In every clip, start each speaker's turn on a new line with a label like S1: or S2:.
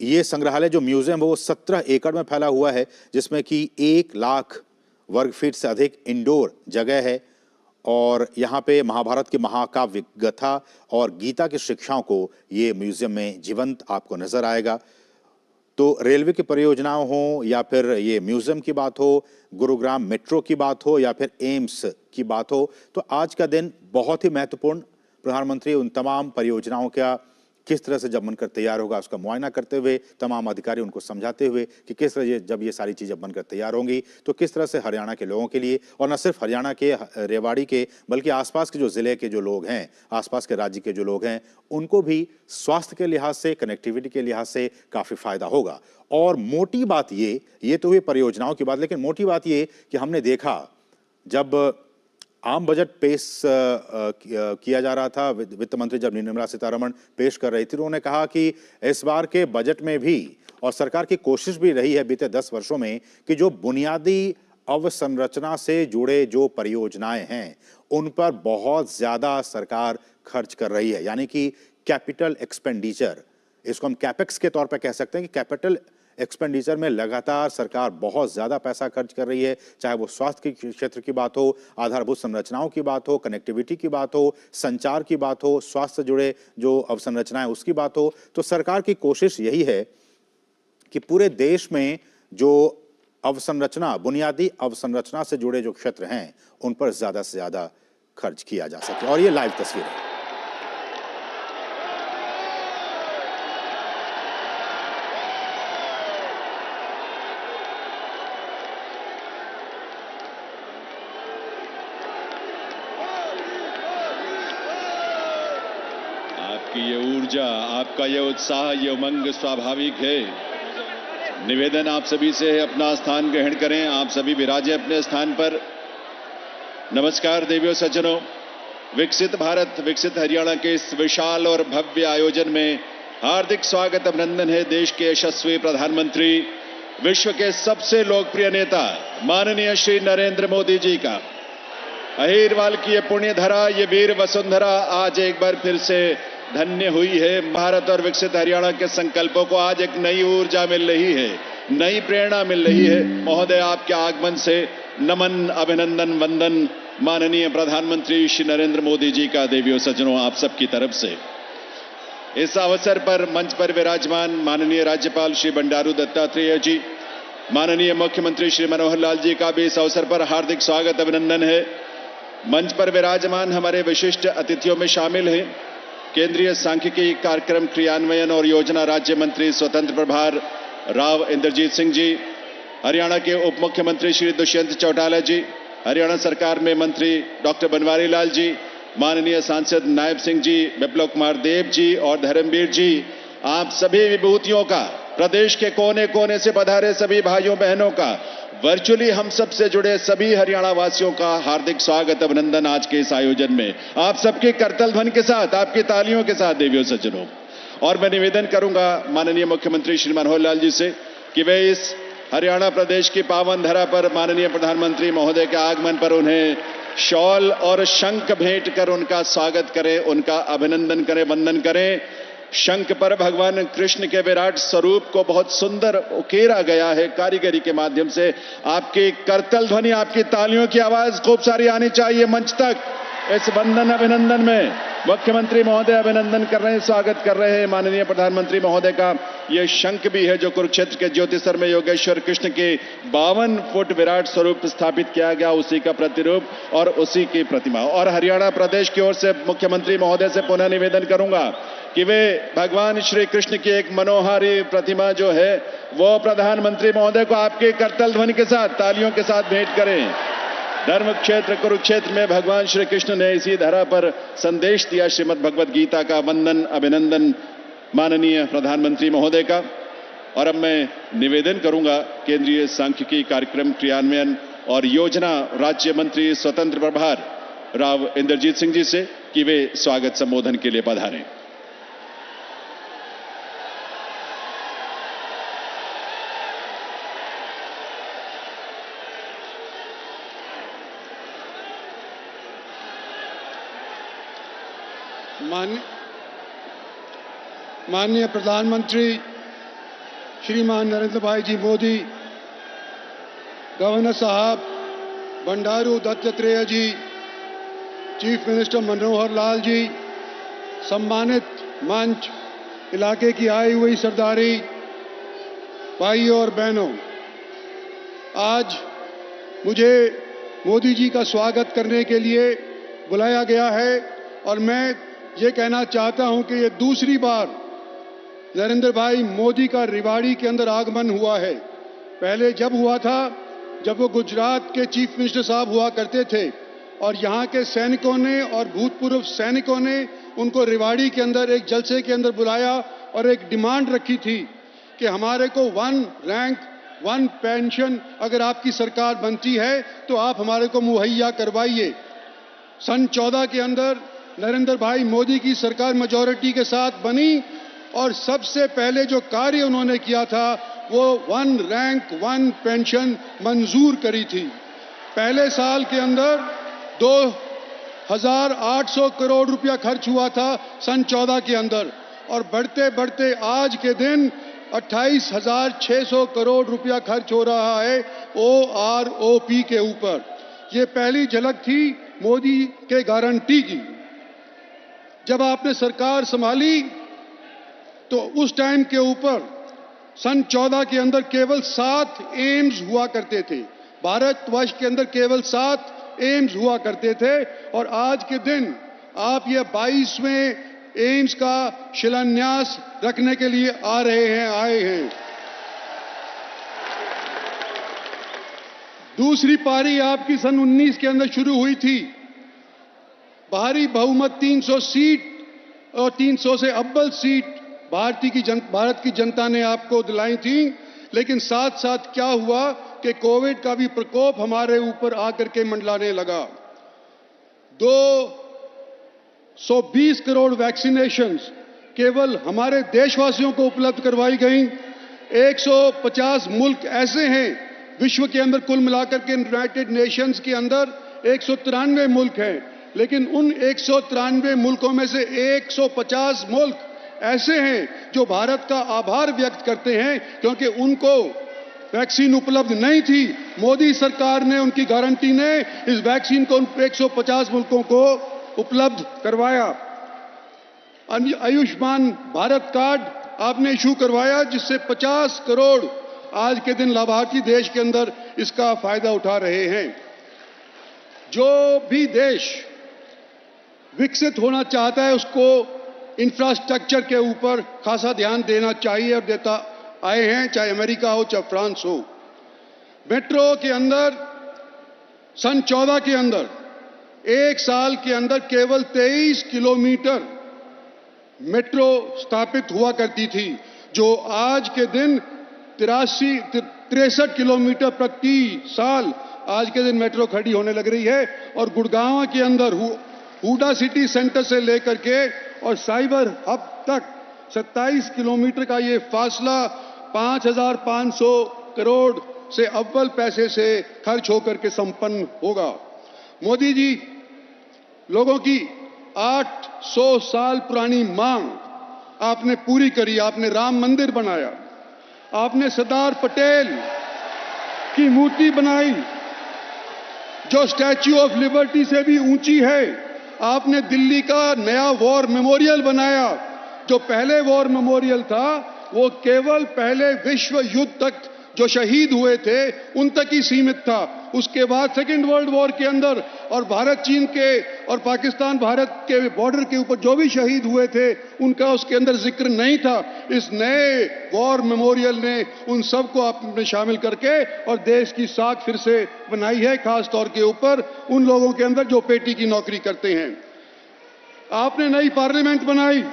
S1: ये संग्रहालय जो म्यूजियम है वो 17 एकड़ में फैला हुआ है, जिसमें कि 1 लाख वर्ग फीट से अधिक इंडोर जगह है और यहाँ पे महाभारत की महाकाव्य गाथा और गीता की शिक्षाओं को ये म्यूजियम में जीवंत आपको नजर आएगा। तो रेलवे की परियोजनाओं हो या फिर ये म्यूजियम की बात हो, गुरुग्राम मेट्रो की बात हो या फिर एम्स की बात हो, तो आज का दिन बहुत ही महत्वपूर्ण। प्रधानमंत्री उन तमाम परियोजनाओं का किस तरह से जब बनकर तैयार होगा उसका मुआयना करते हुए, तमाम अधिकारी उनको समझाते हुए कि किस तरह जब ये सारी चीज़ें बनकर तैयार होंगी तो किस तरह से हरियाणा के लोगों के लिए, और न सिर्फ हरियाणा के रेवाड़ी के बल्कि आसपास के जो ज़िले के जो लोग हैं, आसपास के राज्य के जो लोग हैं, उनको भी स्वास्थ्य के लिहाज से, कनेक्टिविटी के लिहाज से काफ़ी फायदा होगा। और मोटी बात ये तो हुई परियोजनाओं की बात, लेकिन मोटी बात ये कि हमने देखा जब आम बजट पेश किया जा रहा था, वित्त मंत्री जब निर्मला सीतारमण पेश कर रही थी, उन्होंने कहा कि इस बार के बजट में भी, और सरकार की कोशिश भी रही है बीते 10 वर्षों में, कि जो बुनियादी अवसंरचना से जुड़े जो परियोजनाएं हैं उन पर बहुत ज्यादा सरकार खर्च कर रही है। यानी कि कैपिटल एक्सपेंडिचर, इसको हम कैपेक्स के तौर पर कह सकते हैं कि कैपिटल एक्सपेंडिचर में लगातार सरकार बहुत ज्यादा पैसा खर्च कर रही है, चाहे वो स्वास्थ्य के क्षेत्र की बात हो, आधारभूत संरचनाओं की बात हो, कनेक्टिविटी की बात हो, संचार की बात हो, स्वास्थ्य से जुड़े जो अवसंरचनाएं उसकी बात हो। तो सरकार की कोशिश यही है कि पूरे देश में जो अवसंरचना, बुनियादी अवसंरचना से जुड़े जो क्षेत्र हैं उन पर ज्यादा से ज्यादा खर्च किया जा सके। और ये लाइव तस्वीर है।
S2: आपकी ये ऊर्जा, आपका ये उत्साह, ये उमंग स्वाभाविक है। निवेदन आप सभी से है, अपना स्थान ग्रहण करें। आप सभी विराजे अपने स्थान पर। नमस्कार देवियों सज्जनों, विकसित भारत विकसित हरियाणा के इस विशाल और भव्य आयोजन में हार्दिक स्वागत, अभिनंदन है देश के यशस्वी प्रधानमंत्री, विश्व के सबसे लोकप्रिय नेता माननीय श्री नरेंद्र मोदी जी का। अहिरवाल की ये पुण्य धरा, ये वीर वसुंधरा आज एक बार फिर से धन्य हुई है। भारत और विकसित हरियाणा के संकल्पों को आज एक नई ऊर्जा मिल रही है, नई प्रेरणा मिल रही है। महोदय, आपके आगमन से नमन, अभिनंदन, वंदन माननीय प्रधानमंत्री श्री नरेंद्र मोदी जी का देवियों सज्जनों आप सबकी तरफ से। इस अवसर पर मंच पर विराजमान माननीय राज्यपाल श्री बंडारू दत्तात्रेय जी, माननीय मुख्यमंत्री श्री मनोहर लाल जी का भी इस अवसर पर हार्दिक स्वागत, अभिनंदन है। मंच पर विराजमान हमारे विशिष्ट अतिथियों में शामिल हैं केंद्रीय सांख्यिकी कार्यक्रम क्रियान्वयन और योजना राज्य मंत्री स्वतंत्र प्रभार राव इंद्रजीत सिंह जी, हरियाणा के उप मुख्यमंत्री श्री दुष्यंत चौटाला जी, हरियाणा सरकार में मंत्री डॉक्टर बनवारी लाल जी, माननीय सांसद नायब सिंह जी, विप्लव कुमार देव जी और धर्मवीर जी, आप सभी विभूतियों का, प्रदेश के कोने कोने से पधारे सभी भाइयों बहनों का, वर्चुअली हम सब से जुड़े सभी हरियाणा वासियों का हार्दिक स्वागत, अभिनंदन आज के इस आयोजन में। आप सबके करतल ध्वनि के साथ, आपकी तालियों के साथ देवियों सज्जनों। और मैं निवेदन करूंगा माननीय मुख्यमंत्री श्री मनोहर लाल जी से कि वे इस हरियाणा प्रदेश की पावन धरा पर माननीय प्रधानमंत्री महोदय के आगमन पर उन्हें शॉल और शंख भेंट कर उनका स्वागत करें, उनका अभिनंदन करें, वंदन करें। शंख पर भगवान कृष्ण के विराट स्वरूप को बहुत सुंदर उकेरा गया है कारीगरी के माध्यम से। आपकी करतल ध्वनि, आपकी तालियों की आवाज खूब सारी आनी चाहिए मंच तक। इस वंदन अभिनंदन में मुख्यमंत्री महोदय अभिनंदन कर रहे हैं, स्वागत कर रहे हैं माननीय प्रधानमंत्री महोदय का। यह शंख भी है जो कुरुक्षेत्र के ज्योतिसर में योगेश्वर कृष्ण के 52 फुट विराट स्वरूप स्थापित किया गया, उसी का प्रतिरूप और उसी की प्रतिमा। और हरियाणा प्रदेश की ओर से मुख्यमंत्री महोदय से पुनः निवेदन करूंगा कि वे भगवान श्री कृष्ण की एक मनोहारी प्रतिमा जो है वो प्रधानमंत्री महोदय को आपके करतल ध्वनि के साथ, तालियों के साथ भेंट करें। धर्म क्षेत्र कुरुक्षेत्र में भगवान श्री कृष्ण ने इसी धरा पर संदेश दिया श्रीमद् भगवद गीता का। वंदन, अभिनंदन माननीय प्रधानमंत्री महोदय का। और अब मैं निवेदन करूंगा केंद्रीय सांख्यिकी कार्यक्रम क्रियान्वयन और योजना राज्य मंत्री स्वतंत्र प्रभार राव इंद्रजीत सिंह जी से कि वे स्वागत संबोधन के लिए पधारें।
S3: माननीय प्रधानमंत्री श्रीमान नरेंद्र भाई जी मोदी, गवर्नर साहब बंडारू दत्तात्रेय जी, चीफ मिनिस्टर मनोहर लाल जी, सम्मानित मंच, इलाके की आई हुई सरदारी, भाइयों और बहनों, आज मुझे मोदी जी का स्वागत करने के लिए बुलाया गया है और मैं ये कहना चाहता हूं कि ये दूसरी बार नरेंद्र भाई मोदी का रेवाड़ी के अंदर आगमन हुआ है। पहले जब हुआ था, जब वो गुजरात के चीफ मिनिस्टर साहब हुआ करते थे और यहाँ के सैनिकों ने और भूतपूर्व सैनिकों ने उनको रेवाड़ी के अंदर एक जलसे के अंदर बुलाया और एक डिमांड रखी थी कि हमारे को 1 रैंक 1 पेंशन अगर आपकी सरकार बनती है तो आप हमारे को मुहैया करवाइए। सन 14 के अंदर नरेंद्र भाई मोदी की सरकार मेजॉरिटी के साथ बनी और सबसे पहले जो कार्य उन्होंने किया था वो 1 रैंक 1 पेंशन मंजूर करी थी। पहले साल के अंदर 2,800 करोड़ रुपया खर्च हुआ था सन 14 के अंदर और बढ़ते बढ़ते आज के दिन 28,600 करोड़ रुपया खर्च हो रहा है OROP के ऊपर। ये पहली झलक थी मोदी के गारंटी की। जब आपने सरकार संभाली तो उस टाइम के ऊपर सन 14 के अंदर केवल 7 एम्स हुआ करते थे। भारतवर्ष के अंदर केवल 7 एम्स हुआ करते थे और आज के दिन आप ये 22वें एम्स का शिलान्यास रखने के लिए आए हैं। दूसरी पारी आपकी सन 19 के अंदर शुरू हुई थी। भारी बहुमत 300 सीट और 300 से अव्वल सीट भारत की जनता ने आपको दिलाई थी, लेकिन साथ साथ क्या हुआ कि कोविड का भी प्रकोप हमारे ऊपर आकर के मंडलाने लगा। 220 करोड़ वैक्सीनेशंस केवल हमारे देशवासियों को उपलब्ध करवाई गई। 150 मुल्क ऐसे हैं विश्व के अंदर, कुल मिलाकर के यूनाइटेड नेशंस के अंदर 193 मुल्क हैं, लेकिन उन 193 मुल्कों में से 150 मुल्क ऐसे हैं जो भारत का आभार व्यक्त करते हैं क्योंकि उनको वैक्सीन उपलब्ध नहीं थी। मोदी सरकार ने, उनकी गारंटी ने इस वैक्सीन को 150 मुल्कों को उपलब्ध करवाया। आयुष्मान भारत कार्ड आपने इशू करवाया जिससे 50 करोड़ आज के दिन लाभार्थी देश के अंदर इसका फायदा उठा रहे हैं। जो भी देश विकसित होना चाहता है उसको इंफ्रास्ट्रक्चर के ऊपर खासा ध्यान देना चाहिए और देता आए हैं, चाहे अमेरिका हो चाहे फ्रांस हो। मेट्रो के अंदर सन 14 के अंदर एक साल के अंदर केवल 23 किलोमीटर मेट्रो स्थापित हुआ करती थी, जो आज के दिन 63 किलोमीटर प्रति साल आज के दिन मेट्रो खड़ी होने लग रही है। और गुड़गांव के अंदर हुडा सिटी सेंटर से लेकर के और साइबर हब तक 27 किलोमीटर का ये फासला 5,500 करोड़ से अव्वल पैसे से खर्च होकर के संपन्न होगा। मोदी जी, लोगों की 800 साल पुरानी मांग आपने पूरी करी। आपने राम मंदिर बनाया, आपने सरदार पटेल की मूर्ति बनाई जो स्टैच्यू ऑफ लिबर्टी से भी ऊंची है। आपने दिल्ली का नया वॉर मेमोरियल बनाया। जो पहले वॉर मेमोरियल था वो केवल पहले विश्व युद्ध तक जो शहीद हुए थे उन तक ही सीमित था। उसके बाद सेकेंड वर्ल्ड वॉर के अंदर और भारत चीन के और पाकिस्तान भारत के बॉर्डर के ऊपर जो भी शहीद हुए थे उनका उसके अंदर जिक्र नहीं था। इस नए वॉर मेमोरियल ने उन सबको आपने शामिल करके और देश की साख फिर से बनाई है, खास तौर के ऊपर उन लोगों के अंदर जो पेटी की नौकरी करते हैं। आपने नई पार्लियामेंट बनाई,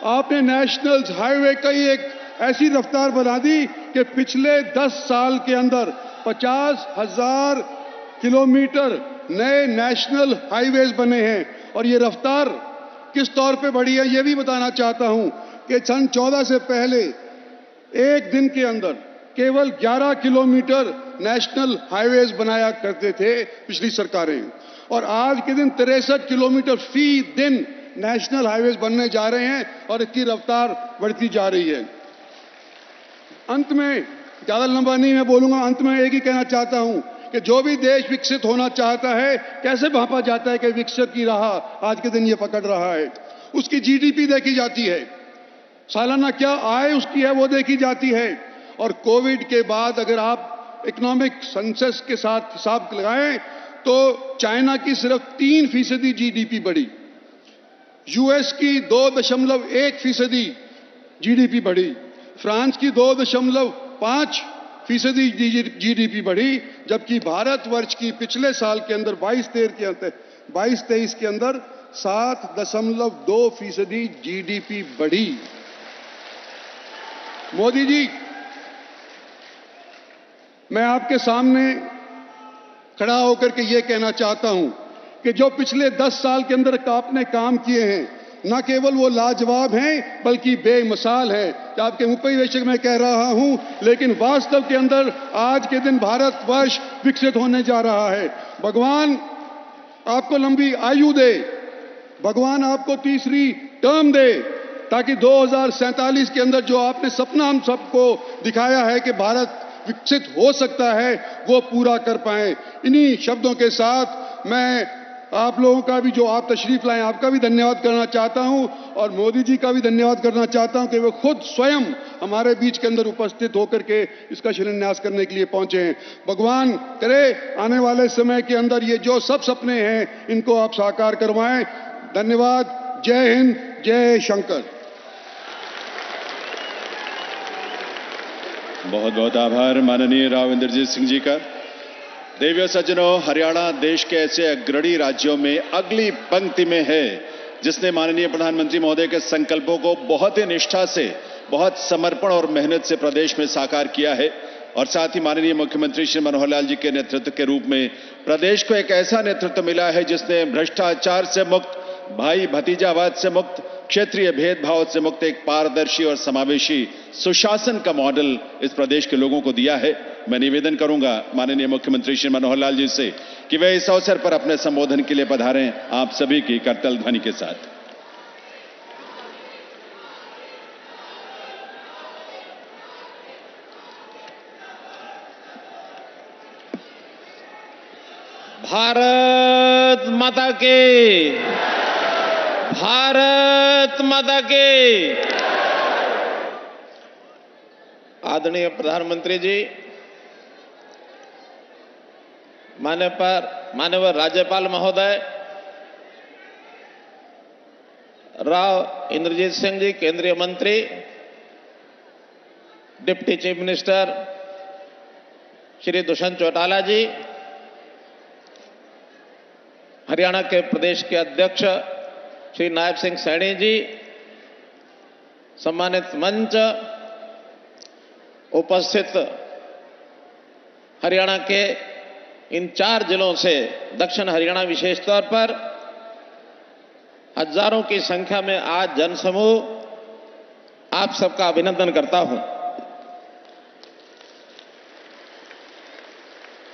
S3: आपने नेशनल हाईवे का ही एक ऐसी रफ्तार बना दी कि पिछले 10 साल के अंदर 50,000 किलोमीटर नए नेशनल हाईवेज बने हैं। और ये रफ्तार किस तौर पे बढ़ी है ये भी बताना चाहता हूं कि सन 14 से पहले एक दिन के अंदर केवल 11 किलोमीटर नेशनल हाईवेज बनाया करते थे पिछली सरकारें, और आज के दिन 63 किलोमीटर फी दिन नेशनल हाईवेज बनने जा रहे हैं और इसकी रफ्तार बढ़ती जा रही है। अंत में ज्यादा लंबा नहीं मैं बोलूंगा, अंत में एक ही कहना चाहता हूं कि जो भी देश विकसित होना चाहता है, कैसे भांपा जाता है कि विकसित की राह आज के दिन ये पकड़ रहा है। उसकी जीडीपी देखी जाती है, सालाना क्या आय उसकी है वो देखी जाती है। और कोविड के बाद अगर आप इकोनॉमिक सेंसस के साथ हिसाब लगाएं तो चाइना की सिर्फ 3% जीडीपी बढ़ी, यूएस की 2.1% जीडीपी बढ़ी, फ्रांस की 2.5% जीडीपी बढ़ी, जबकि भारतवर्ष की पिछले साल के अंदर 22-23 के अंदर 7.2% जीडीपी बढ़ी। मोदी जी, मैं आपके सामने खड़ा होकर के ये कहना चाहता हूं कि जो पिछले 10 साल के अंदर आपने काम किए हैं, न केवल वो लाजवाब हैं बल्कि बेमिसाल हैं। आपके मुपरिवेशक मैं कह रहा हूं, लेकिन वास्तव के अंदर आज के दिन भारतवर्ष विकसित होने जा रहा है। भगवान आपको लंबी आयु दे, भगवान आपको तीसरी टर्म दे, ताकि 2047 के अंदर जो आपने सपना हम सबको दिखाया है कि भारत विकसित हो सकता है, वो पूरा कर पाए। इन्हीं शब्दों के साथ मैं आप लोगों का भी, जो आप तशरीफ लाए, आपका भी धन्यवाद करना चाहता हूं और मोदी जी का भी धन्यवाद करना चाहता हूं कि वे खुद स्वयं हमारे बीच के अंदर उपस्थित होकर के इसका शिलान्यास करने के लिए पहुंचे हैं। भगवान करे आने वाले समय के अंदर ये जो सब सपने हैं इनको आप साकार करवाएं। धन्यवाद। जय हिंद, जय शंकर।
S2: बहुत बहुत आभार माननीय राव इंद्रजीत सिंह जी का। देवियों सज्जनों, हरियाणा देश के ऐसे अग्रणी राज्यों में अगली पंक्ति में है जिसने माननीय प्रधानमंत्री महोदय के संकल्पों को बहुत ही निष्ठा से, बहुत समर्पण और मेहनत से प्रदेश में साकार किया है। और साथ ही माननीय मुख्यमंत्री श्री मनोहर लाल जी के नेतृत्व के रूप में प्रदेश को एक ऐसा नेतृत्व मिला है जिसने भ्रष्टाचार से मुक्त, भाई भतीजावाद से मुक्त, क्षेत्रीय भेदभाव से मुक्त एक पारदर्शी और समावेशी सुशासन का मॉडल इस प्रदेश के लोगों को दिया है। मैं निवेदन करूंगा माननीय मुख्यमंत्री श्री मनोहर लाल जी से कि वे इस अवसर पर अपने संबोधन के लिए पधारें आप सभी की करतल ध्वनि के साथ।
S4: भारत माता के, भारत माता के। आदरणीय प्रधानमंत्री जी, माननीय राज्यपाल महोदय राव इंद्रजीत सिंह जी, केंद्रीय मंत्री, deputy chief minister Shri Dushyant Chautala ji, Haryana के प्रदेश के अध्यक्ष श्री नायब सिंह सैनी जी, सम्मानित मंच, उपस्थित हरियाणा के इन 4 जिलों से दक्षिण हरियाणा विशेष तौर पर हजारों की संख्या में आज जनसमूह, आप सबका अभिनंदन करता हूं।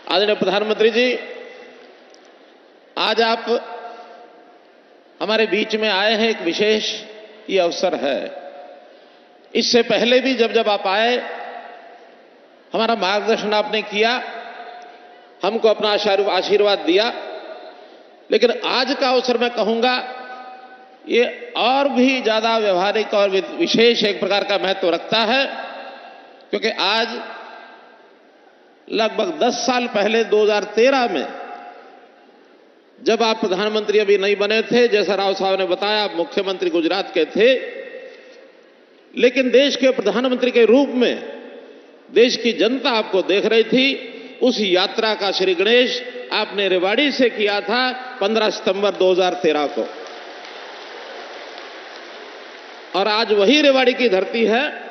S4: आदरणीय प्रधानमंत्री जी, आज आप हमारे बीच में आए हैं, एक विशेष ये अवसर है। इससे पहले भी जब आप आए, हमारा मार्गदर्शन आपने किया, हमको अपना आशीर्वाद दिया, लेकिन आज का अवसर मैं कहूंगा ये और भी ज्यादा व्यवहारिक और विशेष एक प्रकार का महत्व रखता है, क्योंकि आज लगभग 10 साल पहले 2013 में जब आप प्रधानमंत्री अभी नहीं बने थे, जैसा राव साहब ने बताया, आप मुख्यमंत्री गुजरात के थे, लेकिन देश के प्रधानमंत्री के रूप में देश की जनता आपको देख रही थी। उस यात्रा का श्री गणेश आपने रेवाड़ी से किया था 15 सितंबर 2013 को, और आज वही रेवाड़ी की धरती है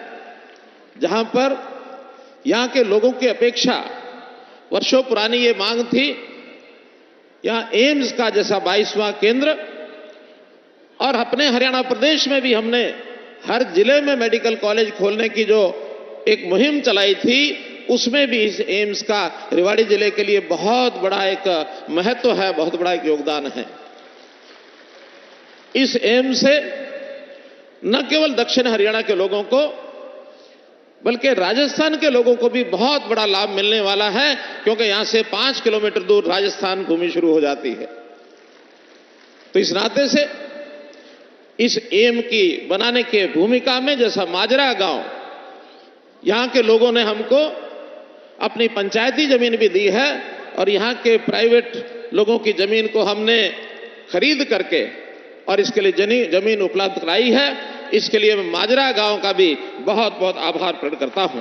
S4: जहां पर यहां के लोगों की अपेक्षा, वर्षों पुरानी ये मांग थी, यहां एम्स का जैसा 22वां केंद्र, और अपने हरियाणा प्रदेश में भी हमने हर जिले में मेडिकल कॉलेज खोलने की जो एक मुहिम चलाई थी, उसमें भी इस एम्स का रेवाड़ी जिले के लिए बहुत बड़ा एक महत्व है, बहुत बड़ा एक योगदान है। इस एम्स से न केवल दक्षिण हरियाणा के लोगों को, बल्कि राजस्थान के लोगों को भी बहुत बड़ा लाभ मिलने वाला है, क्योंकि यहां से 5 किलोमीटर दूर राजस्थान भूमि शुरू हो जाती है। तो इस नाते से इस एम की बनाने के भूमिका में, जैसा माजरा गांव, यहां के लोगों ने हमको अपनी पंचायती जमीन भी दी है और यहां के प्राइवेट लोगों की जमीन को हमने खरीद करके और इसके लिए जमीन उपलब्ध कराई है। इसके लिए मैं माजरा गांव का भी बहुत बहुत आभार प्रकट करता हूं।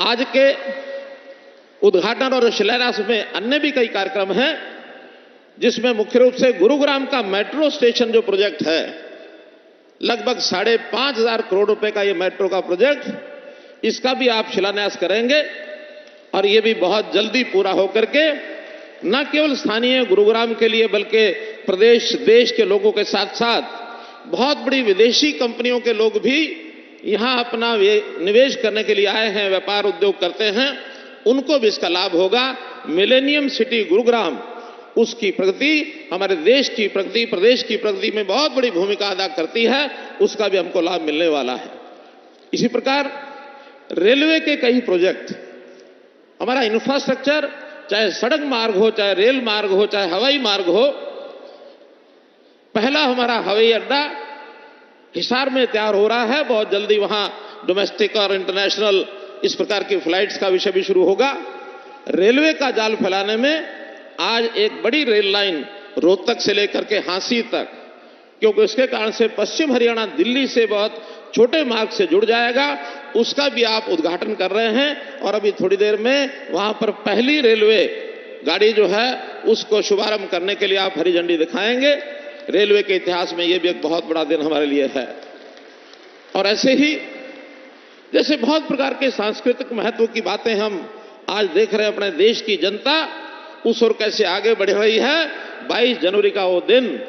S4: आज के उद्घाटन और शिलान्यास में अन्य भी कई कार्यक्रम हैं, जिसमें मुख्य रूप से गुरुग्राम का मेट्रो स्टेशन जो प्रोजेक्ट है, लगभग 5,500 करोड़ रुपए का ये मेट्रो का प्रोजेक्ट, इसका भी आप शिलान्यास करेंगे और ये भी बहुत जल्दी पूरा होकर के न केवल स्थानीय गुरुग्राम के लिए बल्कि प्रदेश देश के लोगों के साथ साथ बहुत बड़ी विदेशी कंपनियों के लोग भी यहां अपना निवेश करने के लिए आए हैं, व्यापार उद्योग करते हैं, उनको भी इसका लाभ होगा। मिलेनियम सिटी गुरुग्राम, उसकी प्रगति हमारे देश की प्रगति, प्रदेश की प्रगति में बहुत बड़ी भूमिका अदा करती है, उसका भी हमको लाभ मिलने वाला है। इसी प्रकार रेलवे के कई प्रोजेक्ट, हमारा इंफ्रास्ट्रक्चर, चाहे सड़क मार्ग हो, चाहे रेल मार्ग हो, चाहे हवाई मार्ग हो, पहला हमारा हवाई अड्डा हिसार में तैयार हो रहा है, बहुत जल्दी वहां डोमेस्टिक और इंटरनेशनल इस प्रकार की फ्लाइट्स का विषय भी शुरू होगा। रेलवे का जाल फैलाने में आज एक बड़ी रेल लाइन रोहतक से लेकर के हांसी तक, क्योंकि उसके कारण से पश्चिम हरियाणा दिल्ली से बहुत छोटे मार्ग से जुड़ जाएगा, उसका भी आप उद्घाटन कर रहे हैं और अभी थोड़ी देर में वहां पर पहली रेलवे गाड़ी जो है उसको शुभारंभ करने के लिए आप हरी झंडी दिखाएंगे। रेलवे के इतिहास में यह भी एक बहुत बड़ा दिन हमारे लिए है। और ऐसे ही जैसे बहुत प्रकार के सांस्कृतिक महत्व की बातें हम आज देख रहे हैं, अपने देश की जनता उस ओर कैसे आगे बढ़ रही है। 22 जनवरी का वो दिन,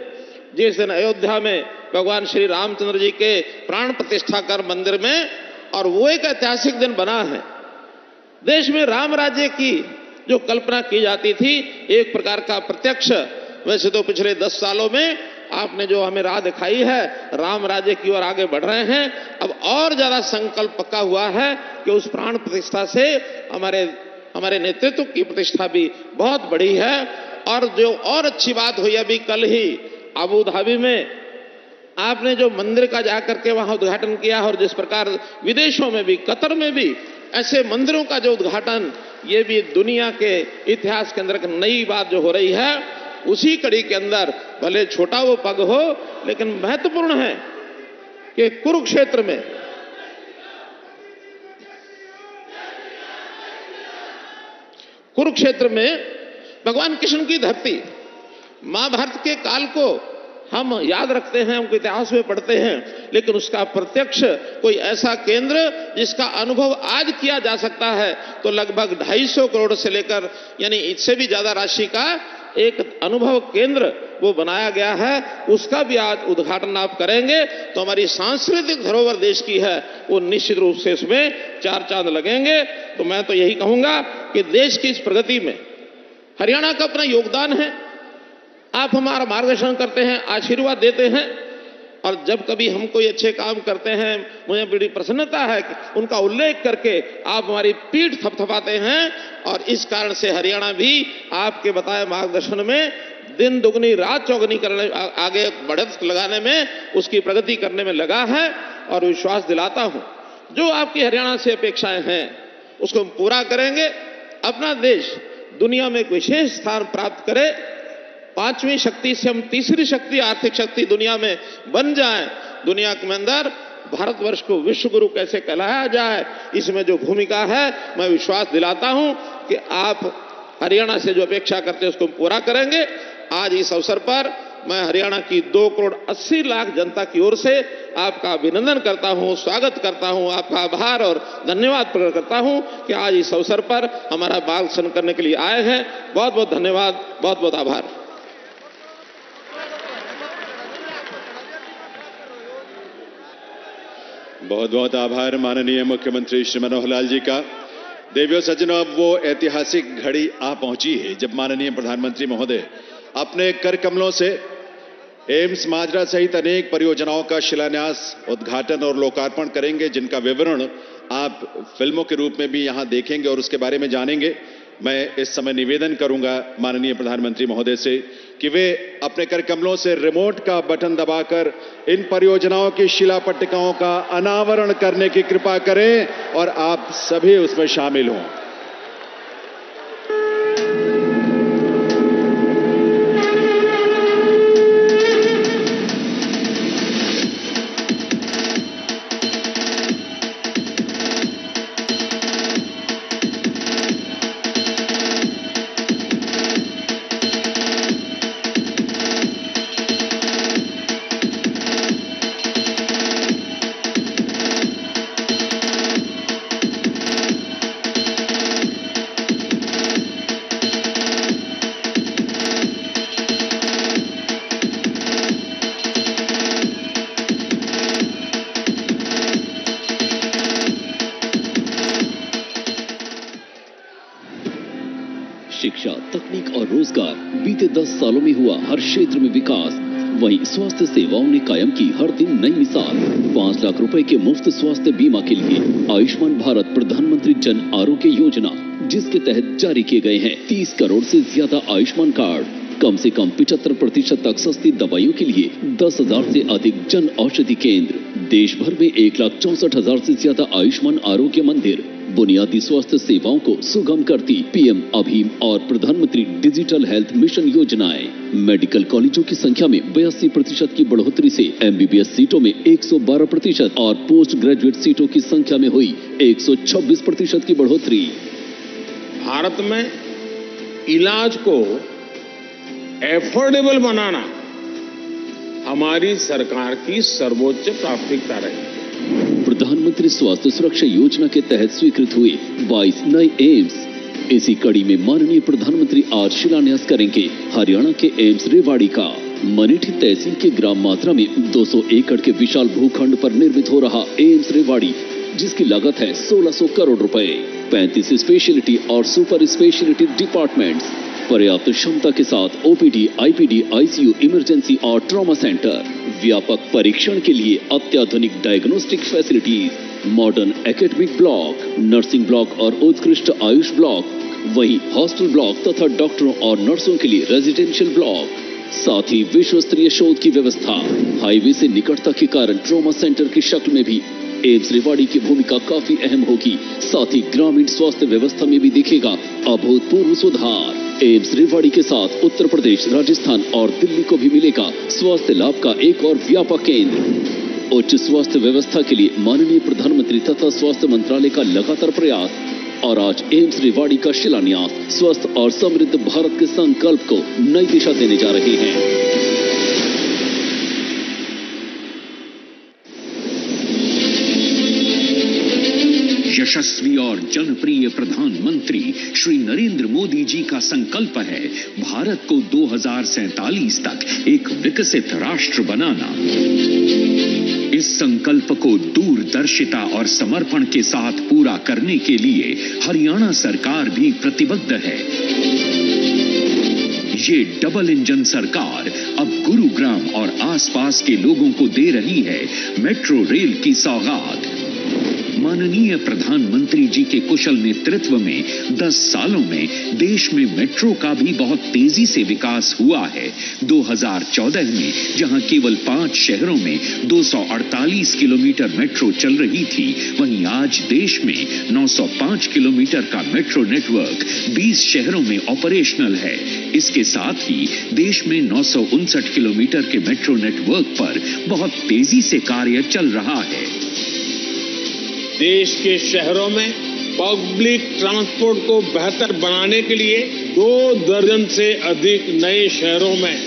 S4: जिस दिन अयोध्या में भगवान श्री रामचंद्र जी के प्राण प्रतिष्ठा कर मंदिर में, और वो एक ऐतिहासिक दिन बना है। देश में राम राज्य की जो कल्पना की जाती थी, एक प्रकार का प्रत्यक्ष, वैसे तो पिछले 10 सालों में आपने जो हमें राह दिखाई है, राम राज्य की ओर आगे बढ़ रहे हैं। अब और ज्यादा संकल्प पक्का हुआ है कि उस प्राण प्रतिष्ठा से हमारे नेतृत्व की प्रतिष्ठा भी बहुत बड़ी है। और जो और अच्छी बात हुई, अभी कल ही अबू धाबी में आपने जो मंदिर का जाकर के वहां उद्घाटन किया, और जिस प्रकार विदेशों में भी, कतर में भी ऐसे मंदिरों का जो उद्घाटन, ये भी दुनिया के इतिहास के अंदर एक नई बात जो हो रही है। उसी कड़ी के अंदर भले छोटा वो पग हो, लेकिन महत्वपूर्ण है कि कुरुक्षेत्र में भगवान कृष्ण की धरती, महाभारत के काल को हम याद रखते हैं, उनके इतिहास में पढ़ते हैं, लेकिन उसका प्रत्यक्ष कोई ऐसा केंद्र जिसका अनुभव आज किया जा सकता है, तो लगभग 250 करोड़ से लेकर यानी इससे भी ज्यादा राशि का एक अनुभव केंद्र वो बनाया गया है। उसका भी आज उद्घाटन आप करेंगे तो हमारी सांस्कृतिक धरोहर देश की है, वो निश्चित रूप से इसमें 4 चांद लगेंगे। तो मैं तो यही कहूंगा कि देश की इस प्रगति में हरियाणा का अपना योगदान है। आप हमारा मार्गदर्शन करते हैं, आशीर्वाद देते हैं, और जब कभी हम कोई अच्छे काम करते हैं, मुझे बड़ी प्रसन्नता है कि उनका उल्लेख करके आप हमारी पीठ थपथपाते हैं। और इस कारण से हरियाणा भी आपके बताए मार्गदर्शन में दिन दुगनी रात चौगनी करने, आगे बढ़त लगाने में, उसकी प्रगति करने में लगा है। और विश्वास दिलाता हूं, जो आपकी हरियाणा से अपेक्षाएं हैं उसको हम पूरा करेंगे। अपना देश दुनिया में एक विशेष स्थान प्राप्त करे, 5वीं शक्ति से हम तीसरी शक्ति, आर्थिक शक्ति दुनिया में बन जाएं। दुनिया के अंदर भारतवर्ष को विश्व गुरु कैसे कहलाया जाए, इसमें जो भूमिका है, मैं विश्वास दिलाता हूं कि आप हरियाणा से जो अपेक्षा करते हैं उसको पूरा करेंगे। आज इस अवसर पर मैं हरियाणा की 2 करोड़ 80 लाख जनता की ओर से आपका अभिनंदन करता हूं, स्वागत करता हूं, आपका आभार और धन्यवाद प्रकट करता हूं कि आज इस अवसर पर हमारा मार्गदर्शन करने के लिए आए हैं। बहुत बहुत धन्यवाद, बहुत बहुत आभार।
S2: बहुत बहुत आभार माननीय मुख्यमंत्री श्री मनोहर लाल जी का। देवियों सज्जनों, अब वो ऐतिहासिक घड़ी आ पहुंची है जब माननीय प्रधानमंत्री महोदय अपने कर कमलों से एम्स माजरा सहित अनेक परियोजनाओं का शिलान्यास, उद्घाटन और लोकार्पण करेंगे, जिनका विवरण आप फिल्मों के रूप में भी यहां देखेंगे और उसके बारे में जानेंगे। मैं इस समय निवेदन करूंगा माननीय प्रधानमंत्री महोदय से कि वे अपने कर कमलों से रिमोट का बटन दबाकर इन परियोजनाओं की शिलापट्टिकाओं का अनावरण करने की कृपा करें और आप सभी उसमें शामिल हों।
S5: शिक्षा, तकनीक और रोजगार, बीते 10 सालों में हुआ हर क्षेत्र में विकास। वहीं स्वास्थ्य सेवाओं ने कायम की हर दिन नई मिसाल। 5 लाख रुपए के मुफ्त स्वास्थ्य बीमा के लिए आयुष्मान भारत प्रधानमंत्री जन आरोग्य योजना, जिसके तहत जारी किए गए हैं 30 करोड़ से ज्यादा आयुष्मान कार्ड। कम से कम 75% तक सस्ती दवाइयों के लिए 10,000 से अधिक जन औषधि केंद्र। देश भर में 1,64,000 से ज्यादा आयुष्मान आरोग्य मंदिर। बुनियादी स्वास्थ्य सेवाओं को सुगम करती पीएम अभीम और प्रधानमंत्री डिजिटल हेल्थ मिशन योजनाएं। मेडिकल कॉलेजों की संख्या में 82% की बढ़ोतरी से एमबीबीएस सीटों में 112% और पोस्ट ग्रेजुएट सीटों की संख्या में हुई 126% की बढ़ोतरी।
S4: भारत में इलाज को एफोर्डेबल बनाना हमारी सरकार की सर्वोच्च प्राथमिकता रही।
S5: प्रधानमंत्री स्वास्थ्य सुरक्षा योजना के तहत स्वीकृत हुए 22 नए एम्स। इसी कड़ी में माननीय प्रधानमंत्री आज शिलान्यास करेंगे हरियाणा के एम्स रेवाड़ी का। मनीठी तहसील के ग्राम मात्रा में 200 एकड़ के विशाल भूखंड पर निर्मित हो रहा एम्स रेवाड़ी, जिसकी लागत है 1600 करोड़ रुपए। 35 स्पेशलिटी और सुपर स्पेशलिटी डिपार्टमेंट्स, पर्याप्त क्षमता के साथ ओपीडी, आईपीडी, आईसीयू, इमरजेंसी और ट्रॉमा सेंटर, व्यापक परीक्षण के लिए अत्याधुनिक diagnostic facilities, modern academic block, nursing block और उत्कृष्ट आयुष ब्लॉक, वहीं हॉस्टल ब्लॉक तथा डॉक्टरों और नर्सों के लिए रेजिडेंशियल ब्लॉक, साथ ही विश्व स्तरीय शोध की व्यवस्था। हाईवे से निकटता के कारण ट्रॉमा सेंटर की शक्ल में भी एम्स रेवाड़ी की भूमिका काफी अहम होगी। साथ ही ग्रामीण स्वास्थ्य व्यवस्था में भी दिखेगा अभूतपूर्व सुधार। एम्स रेवाड़ी के साथ उत्तर प्रदेश, राजस्थान और दिल्ली को भी मिलेगा स्वास्थ्य लाभ का एक और व्यापक केंद्र। उच्च स्वास्थ्य व्यवस्था के लिए माननीय प्रधानमंत्री तथा स्वास्थ्य मंत्रालय का लगातार प्रयास और आज एम्स रेवाड़ी का शिलान्यास स्वस्थ और समृद्ध भारत के संकल्प को नई दिशा देने जा रहे हैं।
S6: यशस्वी और जनप्रिय प्रधानमंत्री श्री नरेंद्र मोदी जी का संकल्प है भारत को 2047 तक एक विकसित राष्ट्र बनाना। इस संकल्प को दूरदर्शिता और समर्पण के साथ पूरा करने के लिए हरियाणा सरकार भी प्रतिबद्ध है। ये डबल इंजन सरकार अब गुरुग्राम और आसपास के लोगों को दे रही है मेट्रो रेल की सौगात। माननीय प्रधानमंत्री जी के कुशल नेतृत्व में 10 सालों में देश में मेट्रो का भी बहुत तेजी से विकास हुआ है। 2014 में जहां केवल 5 शहरों में 248 किलोमीटर मेट्रो चल रही थी, वहीं आज देश में 905 किलोमीटर का मेट्रो नेटवर्क 20 शहरों में ऑपरेशनल है। इसके साथ ही देश में 959 किलोमीटर के मेट्रो नेटवर्क पर बहुत तेजी से कार्य चल रहा है।
S4: देश के शहरों में पब्लिक ट्रांसपोर्ट को बेहतर बनाने के लिए 2 दर्जन से अधिक नए शहरों में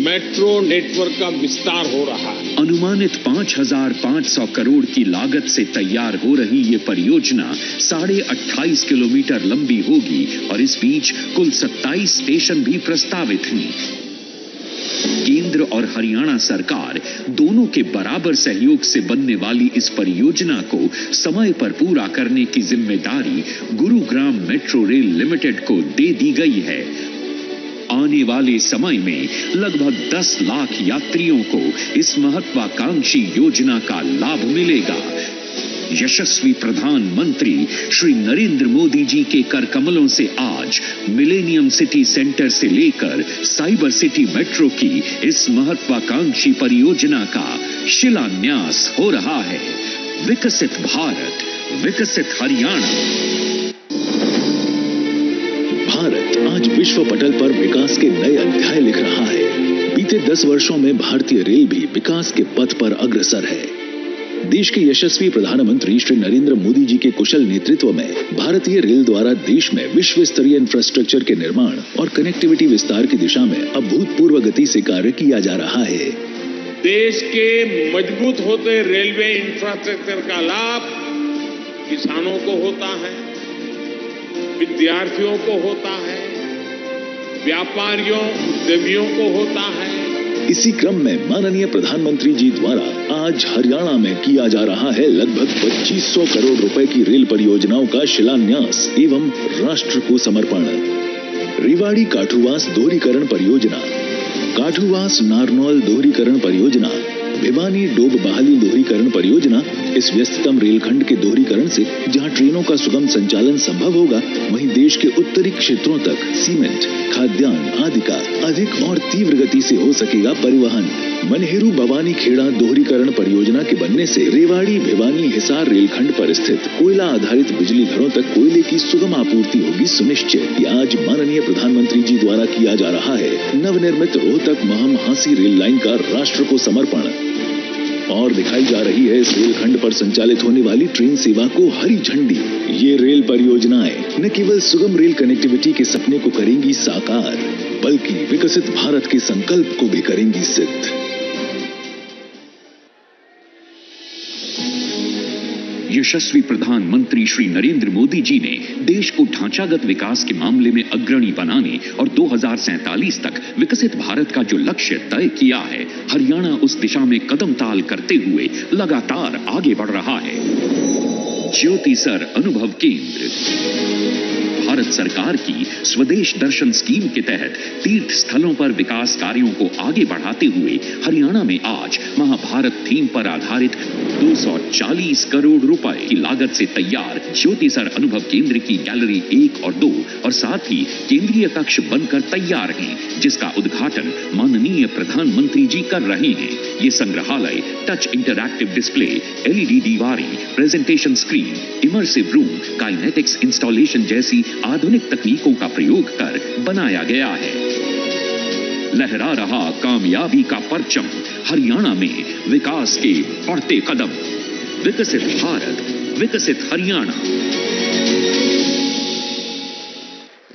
S4: मेट्रो नेटवर्क का विस्तार हो रहा है।
S6: अनुमानित 5,500 करोड़ की लागत से तैयार हो रही ये परियोजना 28.5 किलोमीटर लंबी होगी और इस बीच कुल 27 स्टेशन भी प्रस्तावित हैं। केंद्र और हरियाणा सरकार दोनों के बराबर सहयोग से बनने वाली इस परियोजना को समय पर पूरा करने की जिम्मेदारी गुरुग्राम मेट्रो रेल लिमिटेड को दे दी गई है। आने वाले समय में लगभग 10 लाख यात्रियों को इस महत्वाकांक्षी योजना का लाभ मिलेगा। यशस्वी प्रधानमंत्री श्री नरेंद्र मोदी जी के कर कमलों से आज मिलेनियम सिटी सेंटर से लेकर साइबर सिटी मेट्रो की इस महत्वाकांक्षी परियोजना का शिलान्यास हो रहा है। विकसित भारत, विकसित हरियाणा।
S7: भारत आज विश्व पटल पर विकास के नए अध्याय लिख रहा है। बीते 10 वर्षों में भारतीय रेल भी विकास के पथ पर अग्रसर है। देश के यशस्वी प्रधानमंत्री श्री नरेंद्र मोदी जी के कुशल नेतृत्व में भारतीय रेल द्वारा देश में विश्व स्तरीय इंफ्रास्ट्रक्चर के निर्माण और कनेक्टिविटी विस्तार की दिशा में अभूतपूर्व गति से कार्य किया जा रहा है।
S4: देश के मजबूत होते रेलवे इंफ्रास्ट्रक्चर का लाभ किसानों को होता है, विद्यार्थियों को होता है, व्यापारियों उद्यमियों को होता है।
S7: इसी क्रम में माननीय प्रधानमंत्री जी द्वारा आज हरियाणा में किया जा रहा है लगभग 2500 करोड़ रुपए की रेल परियोजनाओं का शिलान्यास एवं राष्ट्र को समर्पण। रेवाड़ी काठुवास दोहरीकरण परियोजना, काठुवास नारनौल दोहरीकरण परियोजना, भिवानी डोब बहाली दोहरीकरण परियोजना। इस व्यस्ततम रेलखंड के दोहरीकरण से जहां ट्रेनों का सुगम संचालन संभव होगा, वहीं देश के उत्तरी क्षेत्रों तक सीमेंट, खाद्यान्न आदि का अधिक और तीव्र गति से हो सकेगा परिवहन। मनहेरू भवानी खेड़ा दोहरीकरण परियोजना के बनने से रेवाड़ी भिवानी हिसार रेलखंड पर स्थित कोयला आधारित बिजली घरों तक कोयले की सुगम आपूर्ति होगी सुनिश्चित। ये आज माननीय प्रधानमंत्री जी द्वारा किया जा रहा है नवनिर्मित रोहतक महम हांसी रेल लाइन का राष्ट्र को समर्पण। और दिखाई जा रही है इस रेलखंड पर संचालित होने वाली ट्रेन सेवा को हरी झंडी। ये रेल परियोजनाएं न केवल सुगम रेल कनेक्टिविटी के सपने को करेंगी साकार, बल्कि विकसित भारत के संकल्प को भी करेंगी सिद्ध।
S6: यशस्वी प्रधानमंत्री श्री नरेंद्र मोदी जी ने देश को ढांचागत विकास के मामले में अग्रणी बनाने और 2047 तक विकसित भारत का जो लक्ष्य तय किया है, हरियाणा उस दिशा में कदम ताल करते हुए लगातार आगे बढ़ रहा है। ज्योति सर अनुभव केंद्र भारत सरकार की स्वदेश दर्शन स्कीम के तहत तीर्थ स्थलों पर विकास कार्यों को आगे बढ़ाते हुए हरियाणा में आज महाभारत थीम पर आधारित 240 करोड़ रुपए की लागत से तैयार ज्योति सर अनुभव केंद्र की गैलरी 1 और 2 और साथ ही केंद्रीय कक्ष बनकर तैयार हैं, जिसका उद्घाटन माननीय प्रधानमंत्री जी कर रहे हैं। ये संग्रहालय टच इंटरैक्टिव डिस्प्ले, LED दीवारें, presentation screen, immersive room, kinetics installation जैसी आधुनिक तकनीकों का प्रयोग कर बनाया गया है। लहरा रहा कामयाबी का परचम, हरियाणा में विकास के बढ़ते कदम। विकसित भारत, विकसित हरियाणा।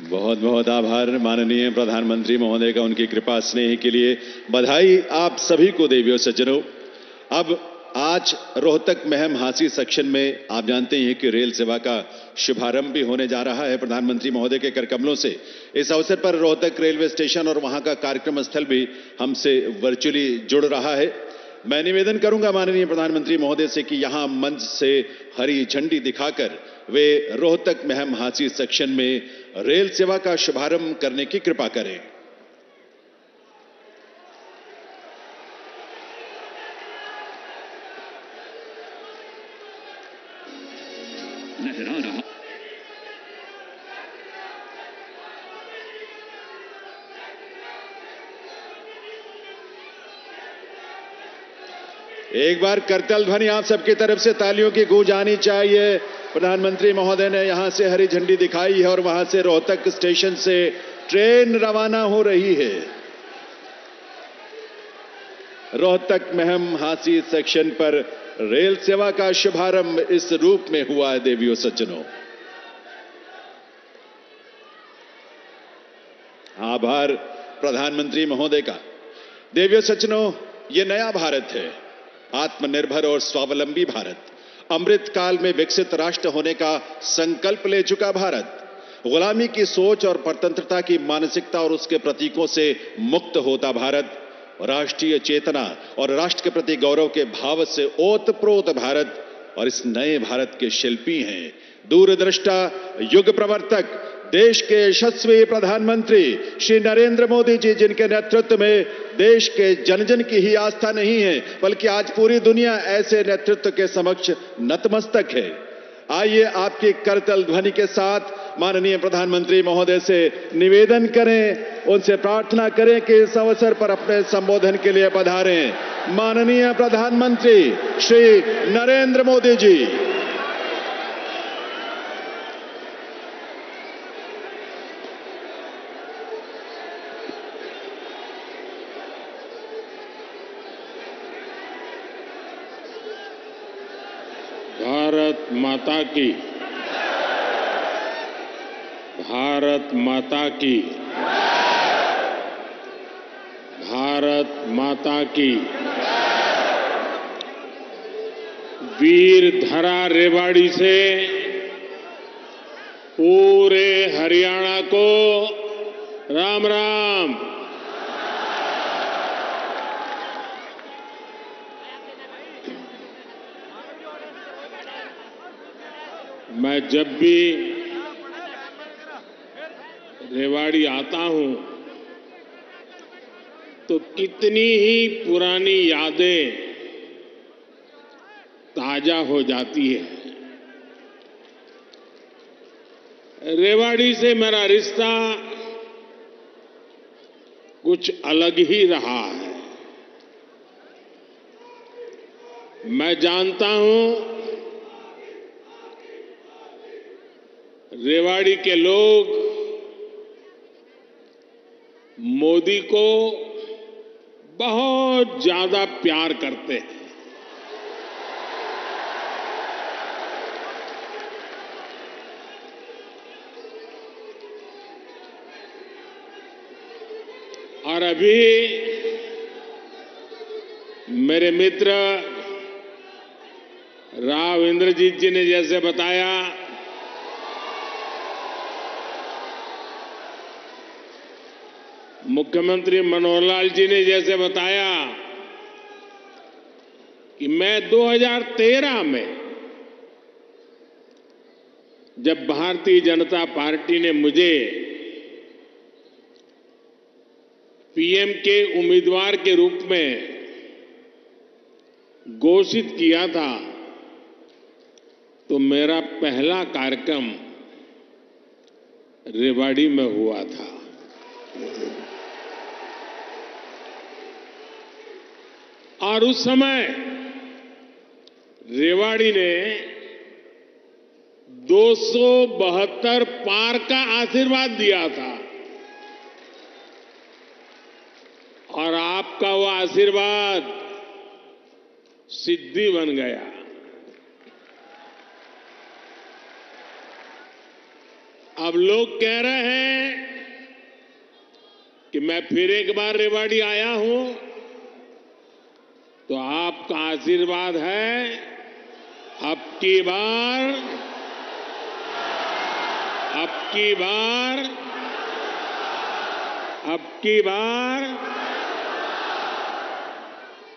S2: बहुत बहुत आभार माननीय प्रधानमंत्री महोदय का उनकी कृपा स्नेह के लिए। बधाई आप सभी को देवियों सज्जनों। अब आज रोहतक महम हांसी सेक्शन में आप जानते हैं कि रेल सेवा का शुभारंभ भी होने जा रहा है प्रधानमंत्री महोदय के करकमलों से। इस अवसर पर रोहतक रेलवे स्टेशन और वहां का कार्यक्रम स्थल भी हमसे वर्चुअली जुड़ रहा है। मैं निवेदन करूंगा माननीय प्रधानमंत्री महोदय से कि यहां मंच से हरी झंडी दिखाकर वे रोहतक महम हांसी सेक्शन में रेल सेवा का शुभारंभ करने की कृपा करें।
S6: लहरा रहा
S2: एक बार करतल ध्वनि आप सबकी तरफ से तालियों की गूंज आनी चाहिए। प्रधानमंत्री महोदय ने यहां से हरी झंडी दिखाई है और वहां से रोहतक स्टेशन से ट्रेन रवाना हो रही है। रोहतक महम हांसी सेक्शन पर रेल सेवा का शुभारंभ इस रूप में हुआ है देवियों सज्जनों। आभार प्रधानमंत्री महोदय का। देवियों सज्जनों, यह नया भारत है, आत्मनिर्भर और स्वावलंबी भारत, अमृत काल में विकसित राष्ट्र होने का संकल्प ले चुका भारत, गुलामी की सोच और परतंत्रता की मानसिकता और उसके प्रतीकों से मुक्त होता भारत, राष्ट्रीय चेतना और राष्ट्र के प्रति गौरव के भाव से ओतप्रोत भारत और इस नए भारत के शिल्पी हैं दूरदृष्टा, युग प्रवर्तक, देश के यशस्वी प्रधानमंत्री श्री नरेंद्र मोदी जी, जिनके नेतृत्व में देश के जन जन की ही आस्था नहीं है बल्कि आज पूरी दुनिया ऐसे नेतृत्व के समक्ष नतमस्तक है। आइए आपकी करतल ध्वनि के साथ माननीय प्रधानमंत्री महोदय से निवेदन करें, उनसे प्रार्थना करें कि इस अवसर पर अपने संबोधन के लिए पधारें। माननीय प्रधानमंत्री श्री नरेंद्र मोदी जी।
S8: भारत माता की, भारत माता की, भारत माता की। वीर धरा रेवाड़ी से पूरे हरियाणा को राम राम। मैं जब भी रेवाड़ी आता हूं तो कितनी ही पुरानी यादें ताजा हो जाती है। रेवाड़ी से मेरा रिश्ता कुछ अलग ही रहा है। मैं जानता हूं रेवाड़ी के लोग मोदी को बहुत ज्यादा प्यार करते हैं। और अभी मेरे मित्र राव इंद्रजीत जी ने जैसे बताया, मुख्यमंत्री मनोहर लाल जी ने जैसे बताया कि मैं 2013 में जब भारतीय जनता पार्टी ने मुझे पीएम के उम्मीदवार के रूप में घोषित किया था तो मेरा पहला कार्यक्रम रेवाड़ी में हुआ था। और उस समय रेवाड़ी ने 272 पार का आशीर्वाद दिया था और आपका वो आशीर्वाद सिद्धि बन गया। अब लोग कह रहे हैं कि मैं फिर एक बार रेवाड़ी आया हूं तो आपका आशीर्वाद है अब की बार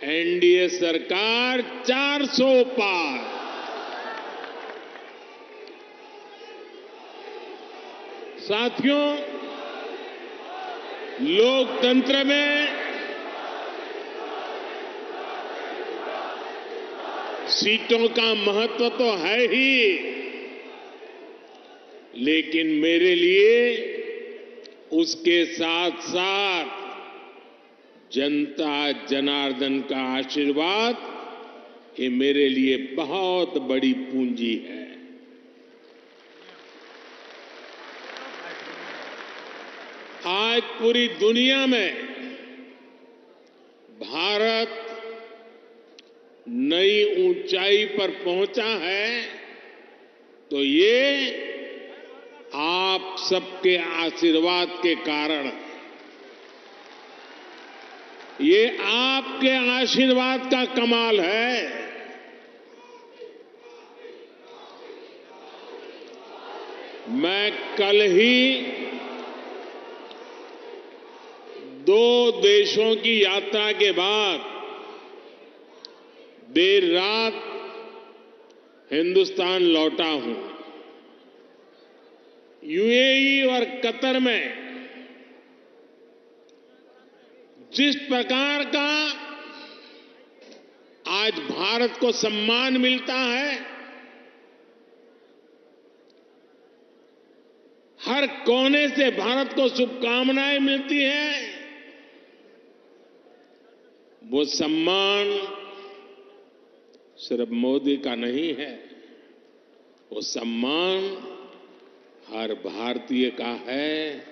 S8: एनडीए सरकार 400 पार। साथियों, लोकतंत्र में सीटों का महत्व तो है ही, लेकिन मेरे लिए उसके साथ साथ जनता जनार्दन का आशीर्वाद ये मेरे लिए बहुत बड़ी पूंजी है। आज पूरी दुनिया में भारत नई ऊंचाई पर पहुंचा है तो ये आप सबके आशीर्वाद के कारण, ये आपके आशीर्वाद का कमाल है। मैं कल ही 2 देशों की यात्रा के बाद देर रात हिंदुस्तान लौटा हूं। यूएई और कतर में जिस प्रकार का आज भारत को सम्मान मिलता है, हर कोने से भारत को शुभकामनाएं मिलती हैं, वो सम्मान सिर्फ मोदी का नहीं है, वो सम्मान हर भारतीय का है,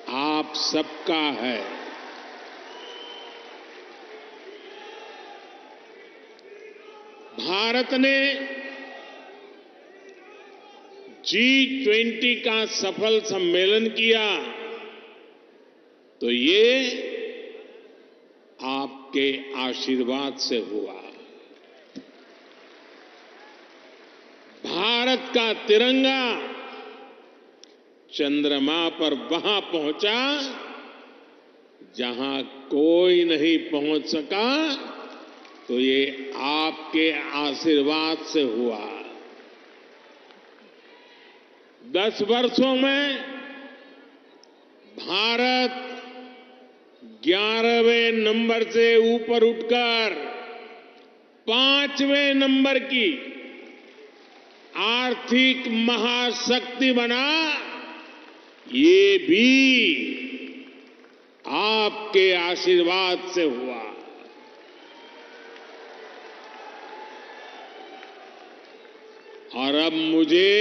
S8: आप सबका है। भारत ने G20 का सफल सम्मेलन किया तो ये आपके आशीर्वाद से हुआ। भारत का तिरंगा चंद्रमा पर वहां पहुंचा जहां कोई नहीं पहुंच सका, तो ये आपके आशीर्वाद से हुआ। 10 वर्षों में भारत 11वें नंबर से ऊपर उठकर 5वें नंबर की आर्थिक महाशक्ति बना, ये भी आपके आशीर्वाद से हुआ। और अब मुझे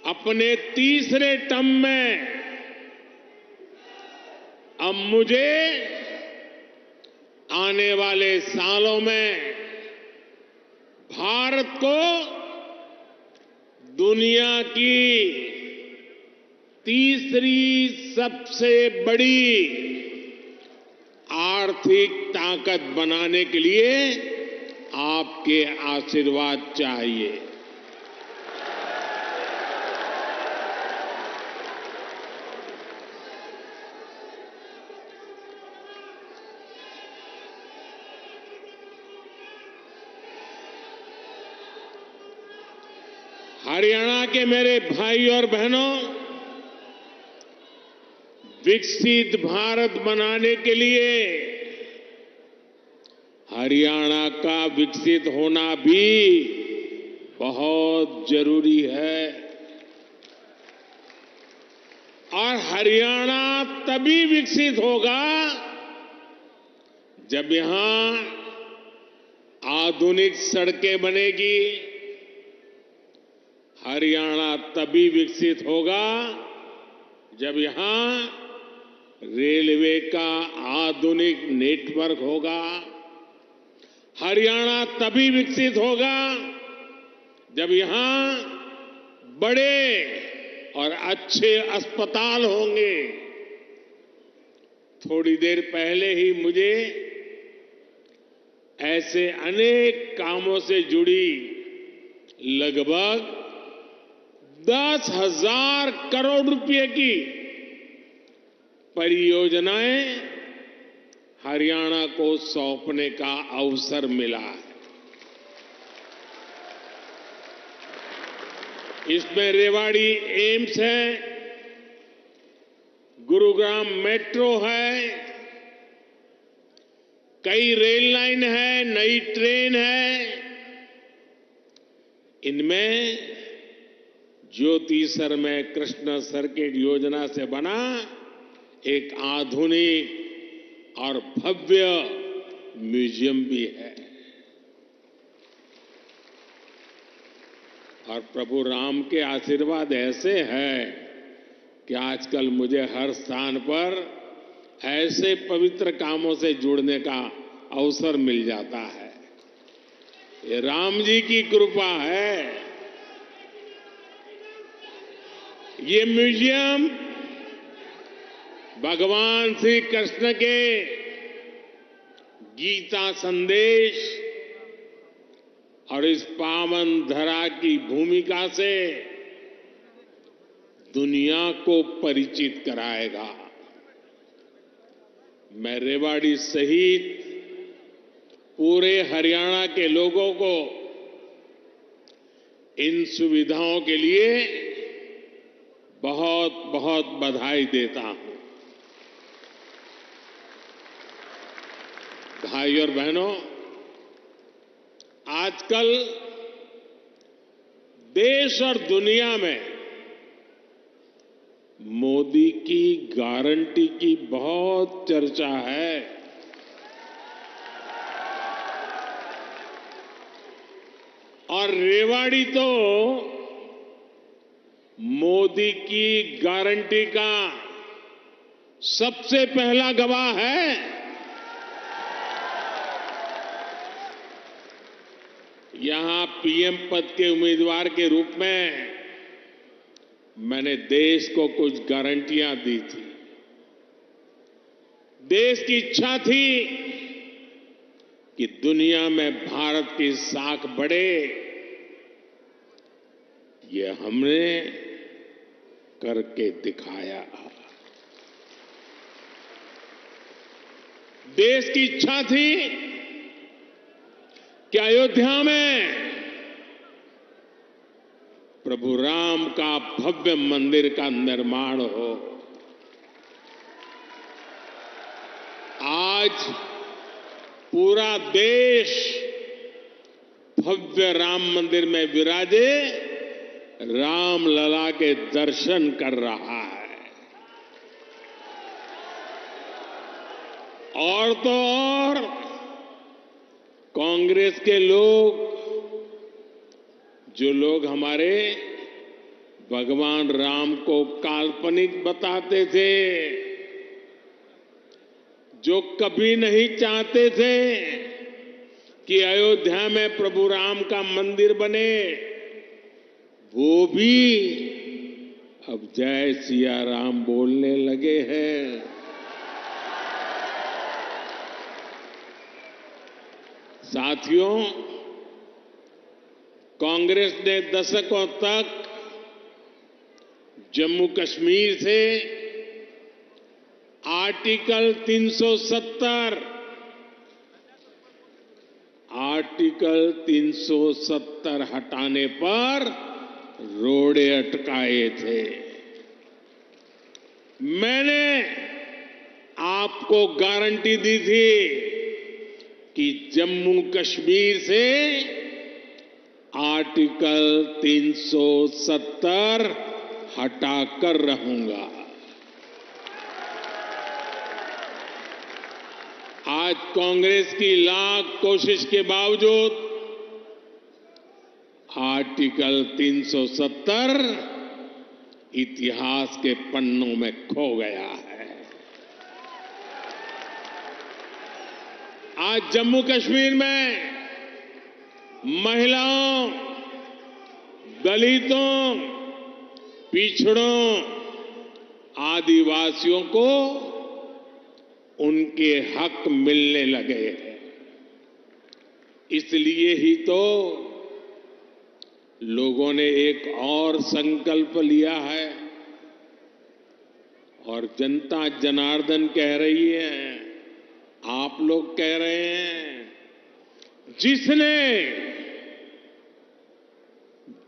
S8: अपने तीसरे टर्म में आने वाले सालों में भारत को दुनिया की तीसरी सबसे बड़ी आर्थिक ताकत बनाने के लिए आपके आशीर्वाद चाहिए। हरियाणा के मेरे भाई और बहनों, विकसित भारत बनाने के लिए हरियाणा का विकसित होना भी बहुत जरूरी है। और हरियाणा तभी विकसित होगा जब यहां आधुनिक सड़कें बनेगी। हरियाणा तभी विकसित होगा जब यहां रेलवे का आधुनिक नेटवर्क होगा। हरियाणा तभी विकसित होगा जब यहां बड़े और अच्छे अस्पताल होंगे। थोड़ी देर पहले ही मुझे ऐसे अनेक कामों से जुड़ी लगभग 10,000 करोड़ रुपए की परियोजनाएं हरियाणा को सौंपने का अवसर मिला है। इसमें रेवाड़ी एम्स है, गुरुग्राम मेट्रो है, कई रेल लाइन है, नई ट्रेन है। इनमें ज्योति सरमय कृष्ण सर्किट योजना से बना एक आधुनिक और भव्य म्यूजियम भी है। और प्रभु राम के आशीर्वाद ऐसे हैं कि आजकल मुझे हर स्थान पर ऐसे पवित्र कामों से जुड़ने का अवसर मिल जाता है। ये राम जी की कृपा है। ये म्यूजियम भगवान श्री कृष्ण के गीता संदेश और इस पावन धरा की भूमिका से दुनिया को परिचित कराएगा। मैं रेवाड़ी सहित पूरे हरियाणा के लोगों को इन सुविधाओं के लिए बहुत बहुत बधाई देता हूं। भाई और बहनों, आजकल देश और दुनिया में मोदी की गारंटी की बहुत चर्चा है। और रेवाड़ी तो मोदी की गारंटी का सबसे पहला गवाह है। यहां पीएम पद के उम्मीदवार के रूप में मैंने देश को कुछ गारंटियां दी थी। देश की इच्छा थी कि दुनिया में भारत की साख बढ़े। ये हमने करके दिखाया। देश की इच्छा थी कि अयोध्या में प्रभु राम का भव्य मंदिर का निर्माण हो। आज पूरा देश भव्य राम मंदिर में विराजे राम लला के दर्शन कर रहा है। और तो और कांग्रेस के लोग, जो लोग हमारे भगवान राम को काल्पनिक बताते थे, जो कभी नहीं चाहते थे कि अयोध्या में प्रभु राम का मंदिर बने, वो भी अब जय सिया राम बोलने लगे हैं। साथियों, कांग्रेस ने दशकों तक जम्मू कश्मीर से आर्टिकल 370 हटाने पर रोड़े अटकाए थे। मैंने आपको गारंटी दी थी कि जम्मू कश्मीर से आर्टिकल 370 हटाकर रहूंगा। आज कांग्रेस की लाख कोशिश के बावजूद आर्टिकल 370 इतिहास के पन्नों में खो गया है। आज जम्मू कश्मीर में महिलाओं, दलितों, पिछड़ों, आदिवासियों को उनके हक मिलने लगे हैं। इसलिए ही तो लोगों ने एक और संकल्प लिया है और जनता जनार्दन कह रही है, आप लोग कह रहे हैं, जिसने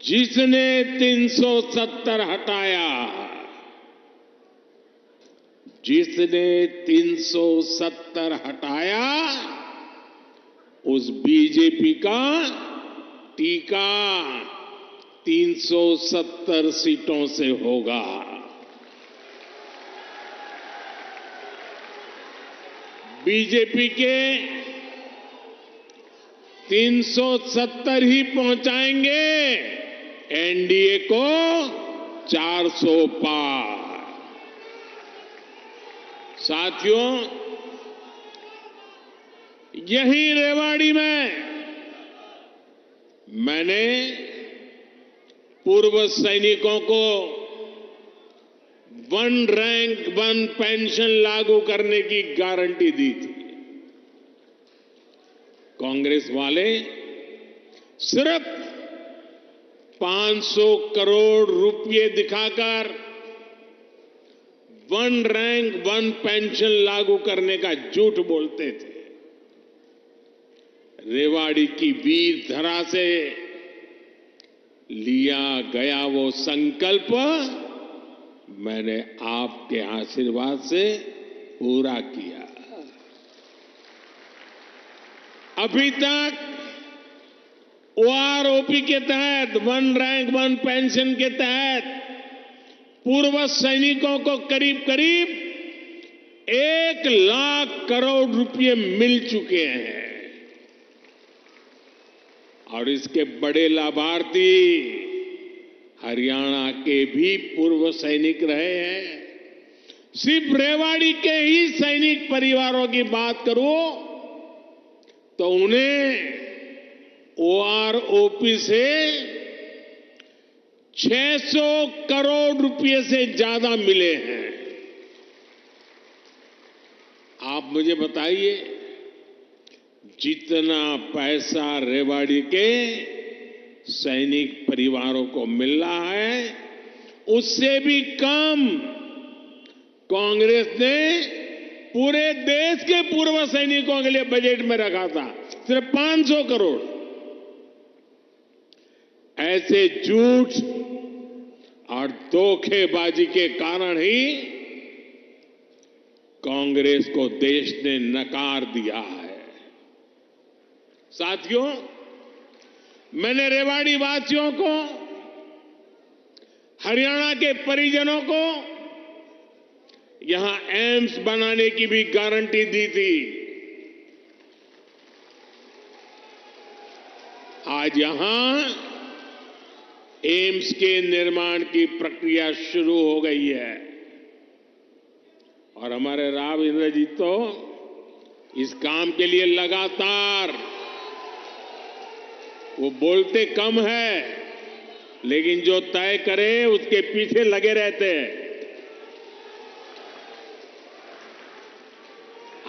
S8: 370 हटाया, जिसने 370 हटाया, उस बीजेपी का टीका 370 सीटों से होगा। बीजेपी के 370 ही पहुंचाएंगे एनडीए को 400 पार। साथियों, यही रेवाड़ी में मैंने पूर्व सैनिकों को 1 रैंक 1 पेंशन लागू करने की गारंटी दी थी। कांग्रेस वाले सिर्फ 500 करोड़ रुपए दिखाकर 1 रैंक 1 पेंशन लागू करने का झूठ बोलते थे। रेवाड़ी की वीर धरा से लिया गया वो संकल्प मैंने आपके आशीर्वाद से पूरा किया। अभी तक ओआरओपी के तहत, वन रैंक वन पेंशन के तहत पूर्व सैनिकों को करीब करीब 1 लाख करोड़ रुपए मिल चुके हैं और इसके बड़े लाभार्थी हरियाणा के भी पूर्व सैनिक रहे हैं। सिर्फ रेवाड़ी के ही सैनिक परिवारों की बात करूं तो उन्हें ओआरओपी से 600 करोड़ रुपए से ज्यादा मिले हैं। आप मुझे बताइए, जितना पैसा रेवाड़ी के सैनिक परिवारों को मिल रहा है उससे भी कम कांग्रेस ने पूरे देश के पूर्व सैनिकों के लिए बजट में रखा था, सिर्फ 500 करोड़। ऐसे झूठ और धोखेबाजी के कारण ही कांग्रेस को देश ने नकार दिया है। साथियों, मैंने रेवाड़ी वासियों को, हरियाणा के परिजनों को यहां एम्स बनाने की भी गारंटी दी थी। आज यहां एम्स के निर्माण की प्रक्रिया शुरू हो गई है और हमारे राव इंद्रजीत तो इस काम के लिए लगातार, वो बोलते कम है लेकिन जो तय करे उसके पीछे लगे रहते हैं।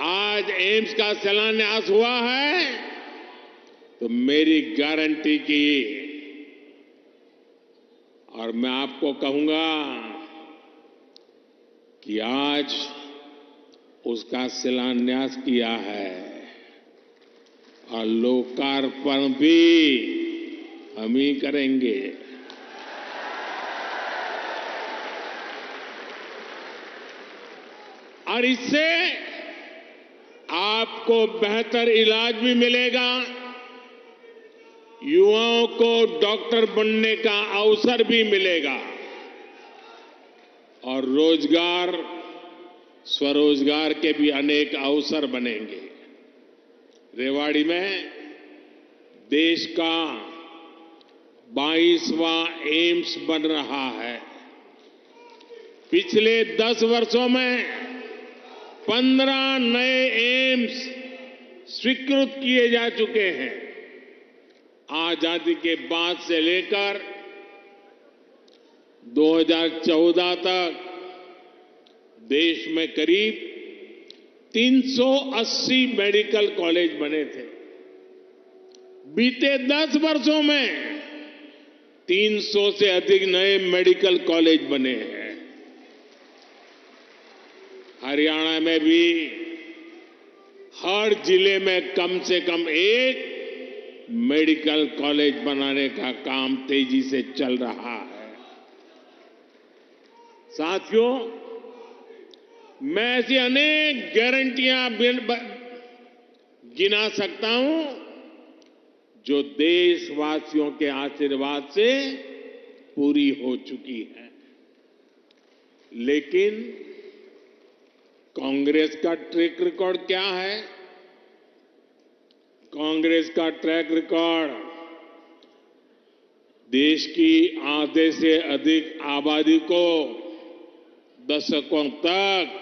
S8: आज एम्स का शिलान्यास हुआ है तो मेरी गारंटी की, और मैं आपको कहूंगा कि आज उसका शिलान्यास किया है और लोकार्पण भी हम ही करेंगे। और इससे आपको बेहतर इलाज भी मिलेगा, युवाओं को डॉक्टर बनने का अवसर भी मिलेगा और रोजगार, स्वरोजगार के भी अनेक अवसर बनेंगे। रेवाड़ी में देश का 22वां एम्स बन रहा है। पिछले 10 वर्षों में 15 नए एम्स स्वीकृत किए जा चुके हैं। आजादी के बाद से लेकर 2014 तक देश में करीब 380 मेडिकल कॉलेज बने थे। बीते 10 वर्षों में 300 से अधिक नए मेडिकल कॉलेज बने हैं। हरियाणा में भी हर जिले में कम से कम एक मेडिकल कॉलेज बनाने का काम तेजी से चल रहा है। साथियों, मैं ऐसी अनेक गारंटियां गिना सकता हूं जो देशवासियों के आशीर्वाद से पूरी हो चुकी है। लेकिन कांग्रेस का ट्रैक रिकॉर्ड क्या है? कांग्रेस का ट्रैक रिकॉर्ड देश की आधे से अधिक आबादी को दशकों तक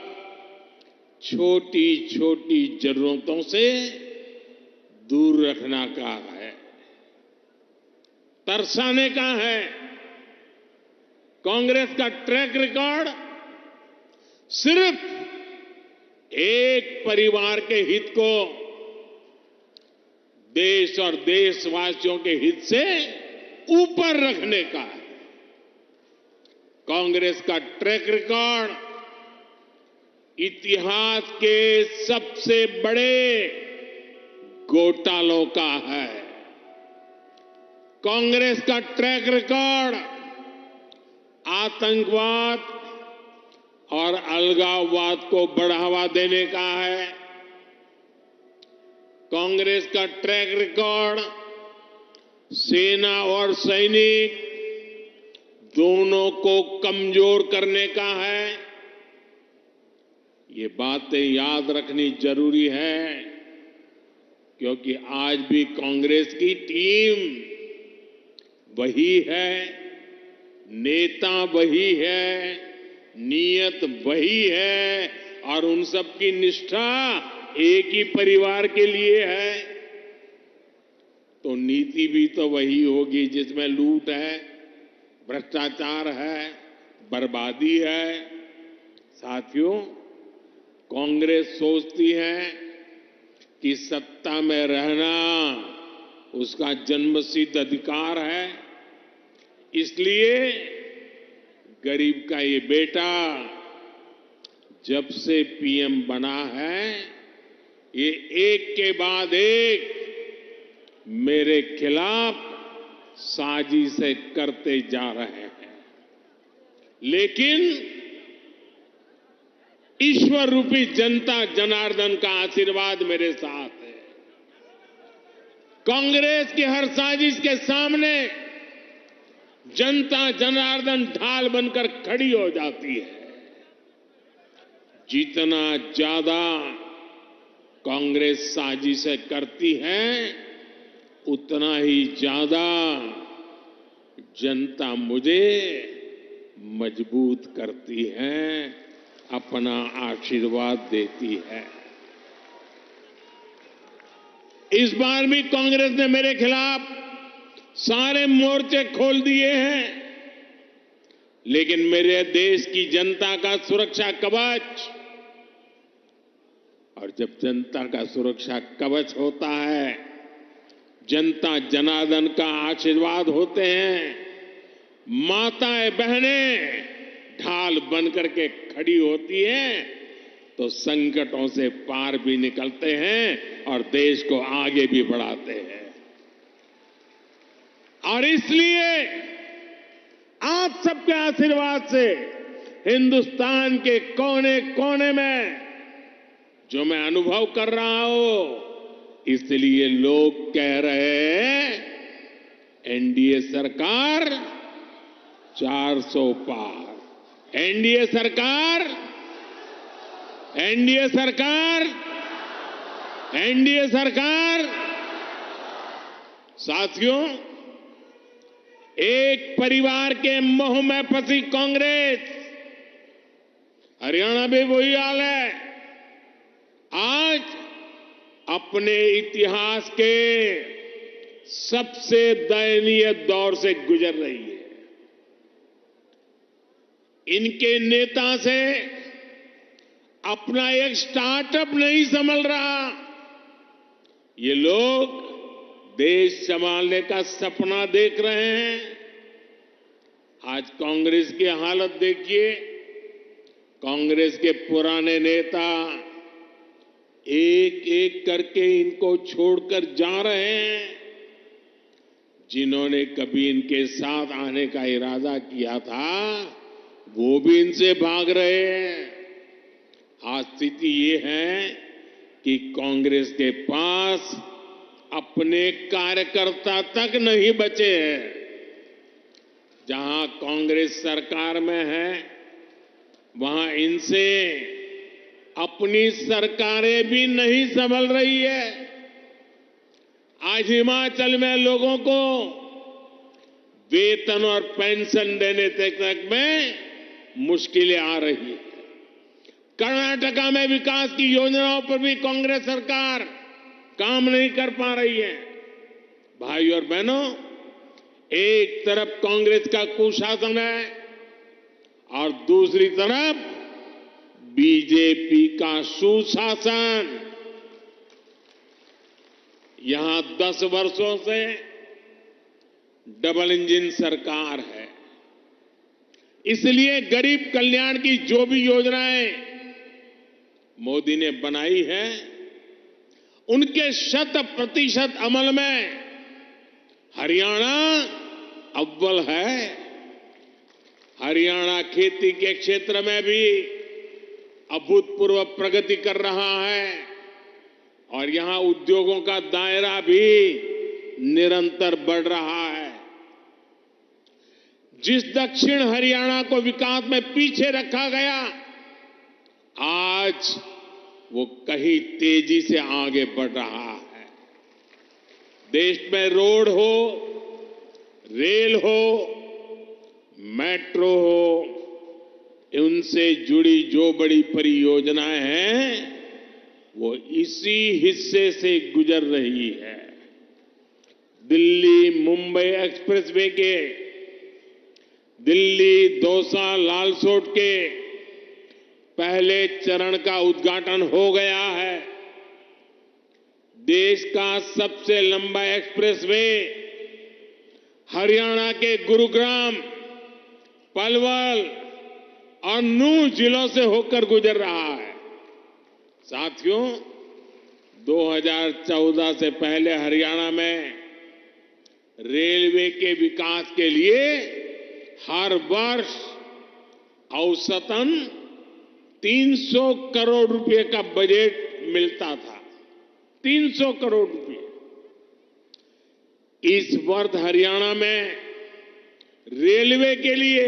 S8: छोटी छोटी जरूरतों से दूर रखना का है, तरसाने का है। कांग्रेस का ट्रैक रिकॉर्ड सिर्फ एक परिवार के हित को देश और देशवासियों के हित से ऊपर रखने का है। कांग्रेस का ट्रैक रिकॉर्ड इतिहास के सबसे बड़े घोटालों का है। कांग्रेस का ट्रैक रिकॉर्ड आतंकवाद और अलगाववाद को बढ़ावा देने का है। कांग्रेस का ट्रैक रिकॉर्ड सेना और सैनिक दोनों को कमजोर करने का है। ये बातें याद रखनी जरूरी है, क्योंकि आज भी कांग्रेस की टीम वही है, नेता वही है, नीयत वही है और उन सब की निष्ठा एक ही परिवार के लिए है। तो नीति भी तो वही होगी जिसमें लूट है, भ्रष्टाचार है, बर्बादी है। साथियों, कांग्रेस सोचती है कि सत्ता में रहना उसका जन्मसिद्ध अधिकार है, इसलिए गरीब का ये बेटा जब से पीएम बना है, ये एक के बाद एक मेरे खिलाफ साजिशें करते जा रहे हैं। लेकिन ईश्वर रूपी जनता जनार्दन का आशीर्वाद मेरे साथ है। कांग्रेस की हर साजिश के सामने जनता जनार्दन ढाल बनकर खड़ी हो जाती है। जितना ज्यादा कांग्रेस साजिशें करती है, उतना ही ज्यादा जनता मुझे मजबूत करती है, अपना आशीर्वाद देती है। इस बार भी कांग्रेस ने मेरे खिलाफ सारे मोर्चे खोल दिए हैं, लेकिन मेरे देश की जनता का सुरक्षा कवच, और जब जनता का सुरक्षा कवच होता है, जनता जनार्दन का आशीर्वाद होते हैं, माताएं बहनें ढाल बनकर के खड़ी होती हैं, तो संकटों से पार भी निकलते हैं और देश को आगे भी बढ़ाते हैं। और इसलिए आप सबके आशीर्वाद से हिंदुस्तान के कोने कोने में जो मैं अनुभव कर रहा हूं, इसलिए लोग कह रहे हैं एनडीए सरकार 400 पार। एनडीए सरकार, एनडीए सरकार, एनडीए सरकार। साथियों, एक परिवार के मोह में फंसी कांग्रेस, हरियाणा में वही हाल है, आज अपने इतिहास के सबसे दयनीय दौर से गुजर रही है। इनके नेता से अपना एक स्टार्टअप नहीं संभल रहा। ये लोग देश संभालने का सपना देख रहे हैं। आज कांग्रेस की हालत देखिए। कांग्रेस के पुराने नेता एक एक करके इनको छोड़कर जा रहे हैं। जिन्होंने कभी इनके साथ आने का इरादा किया था, वो भी इनसे भाग रहे हैं। आज स्थिति ये है कि कांग्रेस के पास अपने कार्यकर्ता तक नहीं बचे हैं। जहां कांग्रेस सरकार में है, वहां इनसे अपनी सरकारें भी नहीं संभल रही है। आज हिमाचल में लोगों को वेतन और पेंशन देने तक में मुश्किलें आ रही है। कर्नाटका में विकास की योजनाओं पर भी कांग्रेस सरकार काम नहीं कर पा रही है। भाई और बहनों, एक तरफ कांग्रेस का कुशासन है और दूसरी तरफ बीजेपी का सुशासन। यहां 10 वर्षों से डबल इंजन सरकार है। इसलिए गरीब कल्याण की जो भी योजनाएं मोदी ने बनाई है, उनके 100% अमल में हरियाणा अव्वल है। हरियाणा खेती के क्षेत्र में भी अभूतपूर्व प्रगति कर रहा है और यहां उद्योगों का दायरा भी निरंतर बढ़ रहा है। जिस दक्षिण हरियाणा को विकास में पीछे रखा गया, आज वो कहीं तेजी से आगे बढ़ रहा है। देश में रोड हो, रेल हो, मेट्रो हो, उनसे जुड़ी जो बड़ी परियोजनाएं हैं वो इसी हिस्से से गुजर रही है। दिल्ली मुंबई एक्सप्रेसवे के, दिल्ली दौसा लालसोट के पहले चरण का उद्घाटन हो गया है। देश का सबसे लंबा एक्सप्रेसवे हरियाणा के गुरुग्राम, पलवल और नूंह जिलों से होकर गुजर रहा है। साथियों, 2014 से पहले हरियाणा में रेलवे के विकास के लिए हर वर्ष औसतन 300 करोड़ रुपए का बजट मिलता था। 300 करोड़ रुपए। इस वर्ष हरियाणा में रेलवे के लिए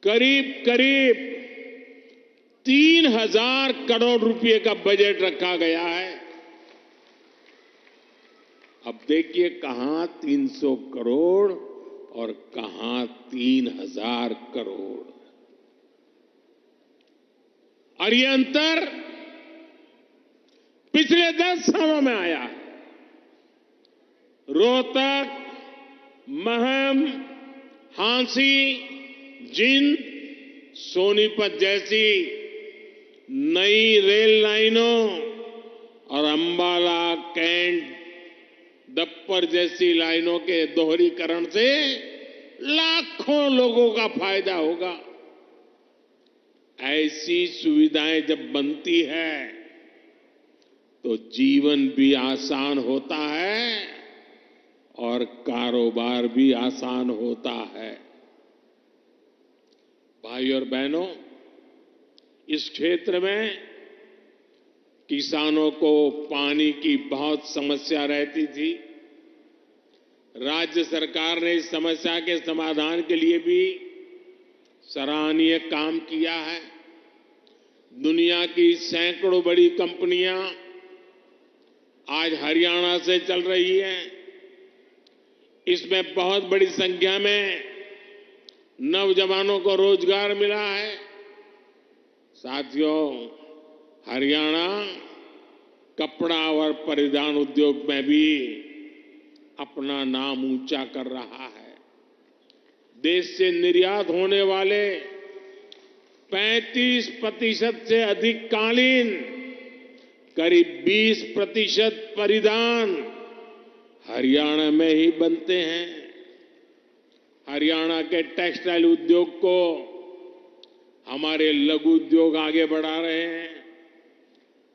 S8: करीब करीब 3000 करोड़ रुपए का बजट रखा गया है। अब देखिए कहां 300 करोड़ और कहां 3000 करोड़, और ये अंतर पिछले 10 सालों में आया है। रोहतक, महम, हांसी, जिंद, सोनीपत जैसी नई रेल लाइनों और अंबाला, कैंट, दप्पर जैसी लाइनों के दोहरीकरण से लाखों लोगों का फायदा होगा। ऐसी सुविधाएं जब बनती है तो जीवन भी आसान होता है और कारोबार भी आसान होता है। भाई और बहनों, इस क्षेत्र में किसानों को पानी की बहुत समस्या रहती थी। राज्य सरकार ने इस समस्या के समाधान के लिए भी सराहनीय काम किया है। दुनिया की सैकड़ों बड़ी कंपनियां आज हरियाणा से चल रही हैं। इसमें बहुत बड़ी संख्या में नौजवानों को रोजगार मिला है। साथियों, हरियाणा कपड़ा और परिधान उद्योग में भी अपना नाम ऊंचा कर रहा है। देश से निर्यात होने वाले 35% से अधिक कालीन, करीब 20% परिधान हरियाणा में ही बनते हैं। हरियाणा के टेक्सटाइल उद्योग को हमारे लघु उद्योग आगे बढ़ा रहे हैं।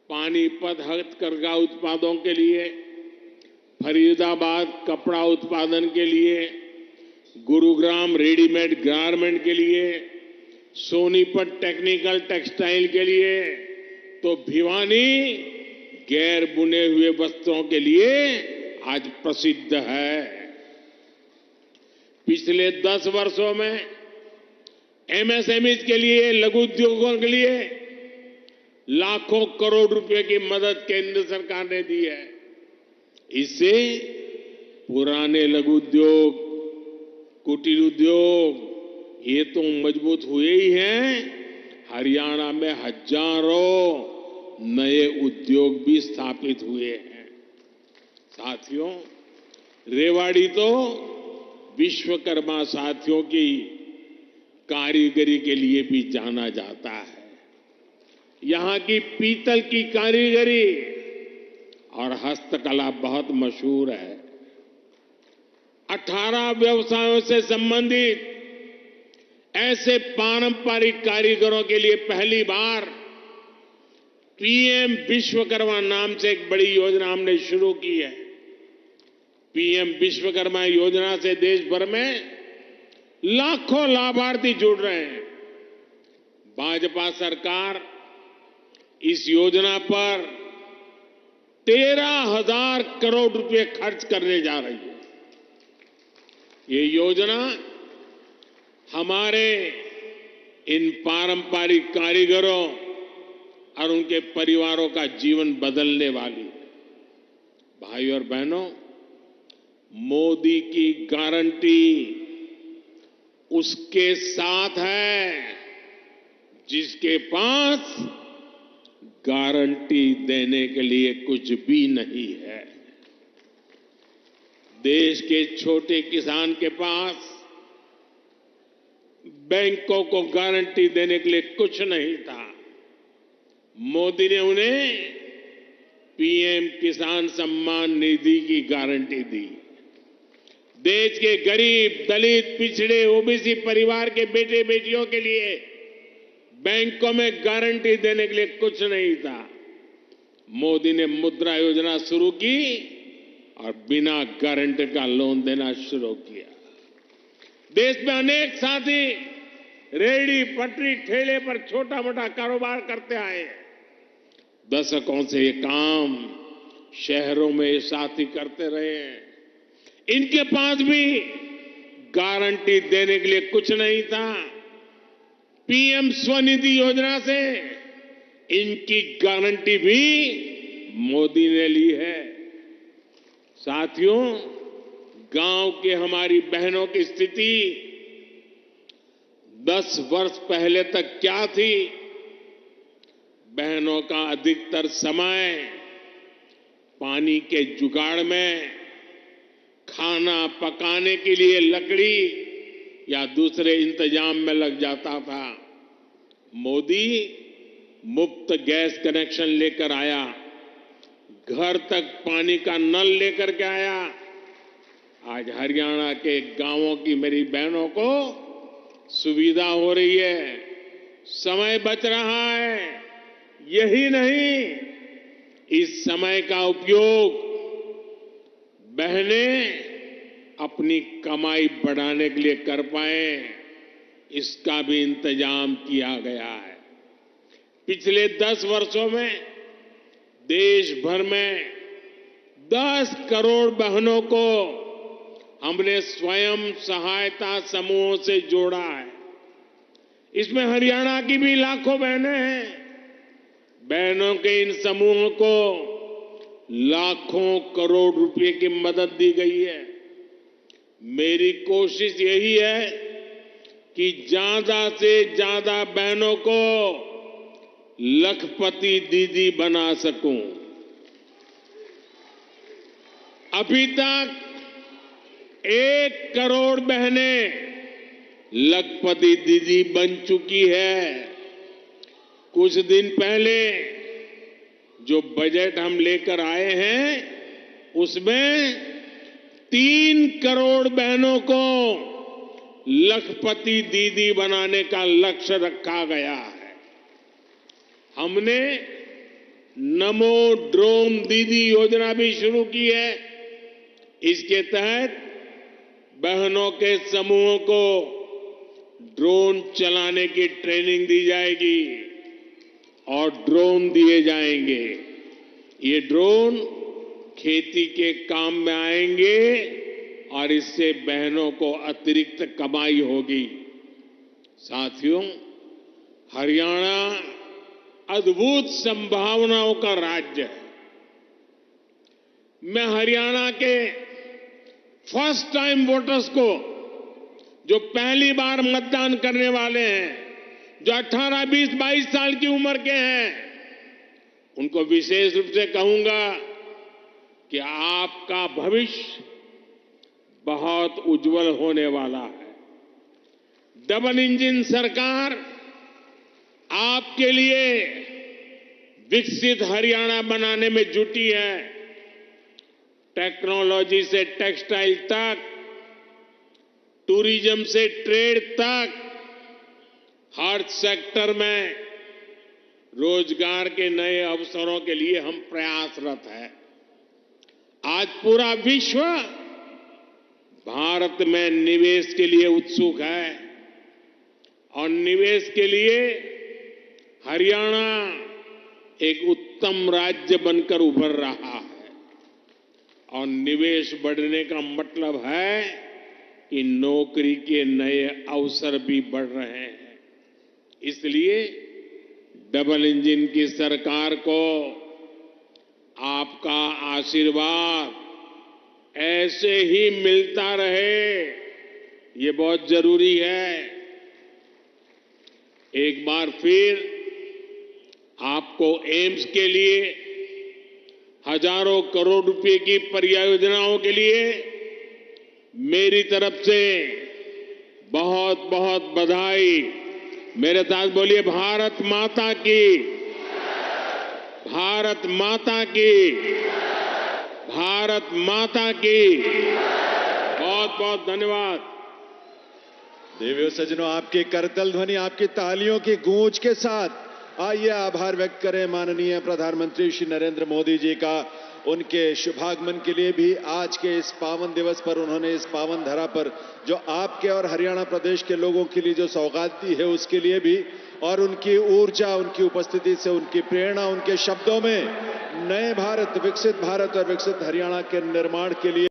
S8: पानीपत हथकरघा उत्पादों के लिए, फरीदाबाद कपड़ा उत्पादन के लिए, गुरुग्राम रेडीमेड गारमेंट के लिए, सोनीपत टेक्निकल टेक्सटाइल के लिए, तो भिवानी गैर बुने हुए वस्त्रों के लिए आज प्रसिद्ध है। पिछले 10 वर्षों में एमएसएमई के लिए, लघु उद्योगों के लिए लाखों करोड़ रुपए की मदद केंद्र सरकार ने दी है। इससे पुराने लघु उद्योग, कुटीर उद्योग ये तो मजबूत हुए ही हैं, हरियाणा में हजारों नए उद्योग भी स्थापित हुए हैं। साथियों, रेवाड़ी तो विश्वकर्मा साथियों की कारीगरी के लिए भी जाना जाता है। यहां की पीतल की कारीगरी और हस्तकला बहुत मशहूर है। 18 व्यवसायों से संबंधित ऐसे पारंपरिक कारीगरों के लिए पहली बार पीएम विश्वकर्मा नाम से एक बड़ी योजना हमने शुरू की है। पीएम विश्वकर्मा योजना से देश भर में लाखों लाभार्थी जुड़ रहे हैं। भाजपा सरकार इस योजना पर 13,000 करोड़ रुपए खर्च करने जा रही है। ये योजना हमारे इन पारंपरिक कारीगरों और उनके परिवारों का जीवन बदलने वाली है। भाई और बहनों, मोदी की गारंटी उसके साथ है जिसके पास गारंटी देने के लिए कुछ भी नहीं है। देश के छोटे किसान के पास बैंकों को गारंटी देने के लिए कुछ नहीं था। मोदी ने उन्हें पीएम किसान सम्मान निधि की गारंटी दी। देश के गरीब, दलित, पिछड़े, ओबीसी परिवार के बेटे बेटियों के लिए बैंकों में गारंटी देने के लिए कुछ नहीं था। मोदी ने मुद्रा योजना शुरू की और बिना गारंटी का लोन देना शुरू किया। देश में अनेक साथी रेहड़ी, पटरी, ठेले पर छोटा मोटा कारोबार करते आए। दशकों से ये काम शहरों में ये साथी करते रहे हैं। इनके पास भी गारंटी देने के लिए कुछ नहीं था। पीएम स्वनिधि योजना से इनकी गारंटी भी मोदी ने ली है। साथियों, गांव के हमारी बहनों की स्थिति 10 वर्ष पहले तक क्या थी? बहनों का अधिकतर समय पानी के जुगाड़ में, खाना पकाने के लिए लकड़ी या दूसरे इंतजाम में लग जाता था। मोदी मुफ्त गैस कनेक्शन लेकर आया, घर तक पानी का नल लेकर के आया। आज हरियाणा के गांवों की मेरी बहनों को सुविधा हो रही है, समय बच रहा है। यही नहीं, इस समय का उपयोग बहनें अपनी कमाई बढ़ाने के लिए कर पाए, इसका भी इंतजाम किया गया है। पिछले 10 वर्षों में देश भर में 10 करोड़ बहनों को हमने स्वयं सहायता समूहों से जोड़ा है। इसमें हरियाणा की भी लाखों बहनें हैं। बहनों के इन समूहों को लाखों करोड़ रुपए की मदद दी गई है। मेरी कोशिश यही है कि ज्यादा से ज्यादा बहनों को लखपति दीदी बना सकूं। अभी तक 1 करोड़ बहनें लखपति दीदी बन चुकी है। कुछ दिन पहले जो बजट हम लेकर आए हैं, उसमें 3 करोड़ बहनों को लखपति दीदी बनाने का लक्ष्य रखा गया है। हमने नमो ड्रोन दीदी योजना भी शुरू की है। इसके तहत बहनों के समूहों को ड्रोन चलाने की ट्रेनिंग दी जाएगी और ड्रोन दिए जाएंगे। ये ड्रोन खेती के काम में आएंगे और इससे बहनों को अतिरिक्त कमाई होगी। साथियों, हरियाणा अद्भुत संभावनाओं का राज्य है। मैं हरियाणा के फर्स्ट टाइम वोटर्स को, जो पहली बार मतदान करने वाले हैं, जो 18, 20, 22 साल की उम्र के हैं, उनको विशेष रूप से कहूंगा कि आपका भविष्य बहुत उज्जवल होने वाला है। डबल इंजन सरकार आपके लिए विकसित हरियाणा बनाने में जुटी है। टेक्नोलॉजी से टेक्सटाइल तक, टूरिज्म से ट्रेड तक, हर सेक्टर में रोजगार के नए अवसरों के लिए हम प्रयासरत हैं। आज पूरा विश्व भारत में निवेश के लिए उत्सुक है और निवेश के लिए हरियाणा एक उत्तम राज्य बनकर उभर रहा है। और निवेश बढ़ने का मतलब है कि नौकरी के नए अवसर भी बढ़ रहे हैं। इसलिए डबल इंजन की सरकार को आपका आशीर्वाद ऐसे ही मिलता रहे, ये बहुत जरूरी है। एक बार फिर आपको एम्स के लिए हजारों करोड़ रुपए की परियोजनाओं के लिए मेरी तरफ से बहुत बहुत बधाई। मेरे साथ बोलिए भारत माता की, भारत माता की, भारत माता की। बहुत बहुत धन्यवाद।
S9: देवियों सज्जनों, आपके करतल ध्वनि, आपकी तालियों की गूंज के साथ आइए आभार व्यक्त करें माननीय प्रधानमंत्री श्री नरेंद्र मोदी जी का। उनके शुभागमन के लिए भी आज के इस पावन दिवस पर उन्होंने इस पावन धरा पर जो आपके और हरियाणा प्रदेश के लोगों के लिए जो सौगात दी है उसके लिए भी, और उनकी ऊर्जा, उनकी उपस्थिति से उनकी प्रेरणा, उनके शब्दों में नए भारत, विकसित भारत और विकसित हरियाणा के निर्माण के लिए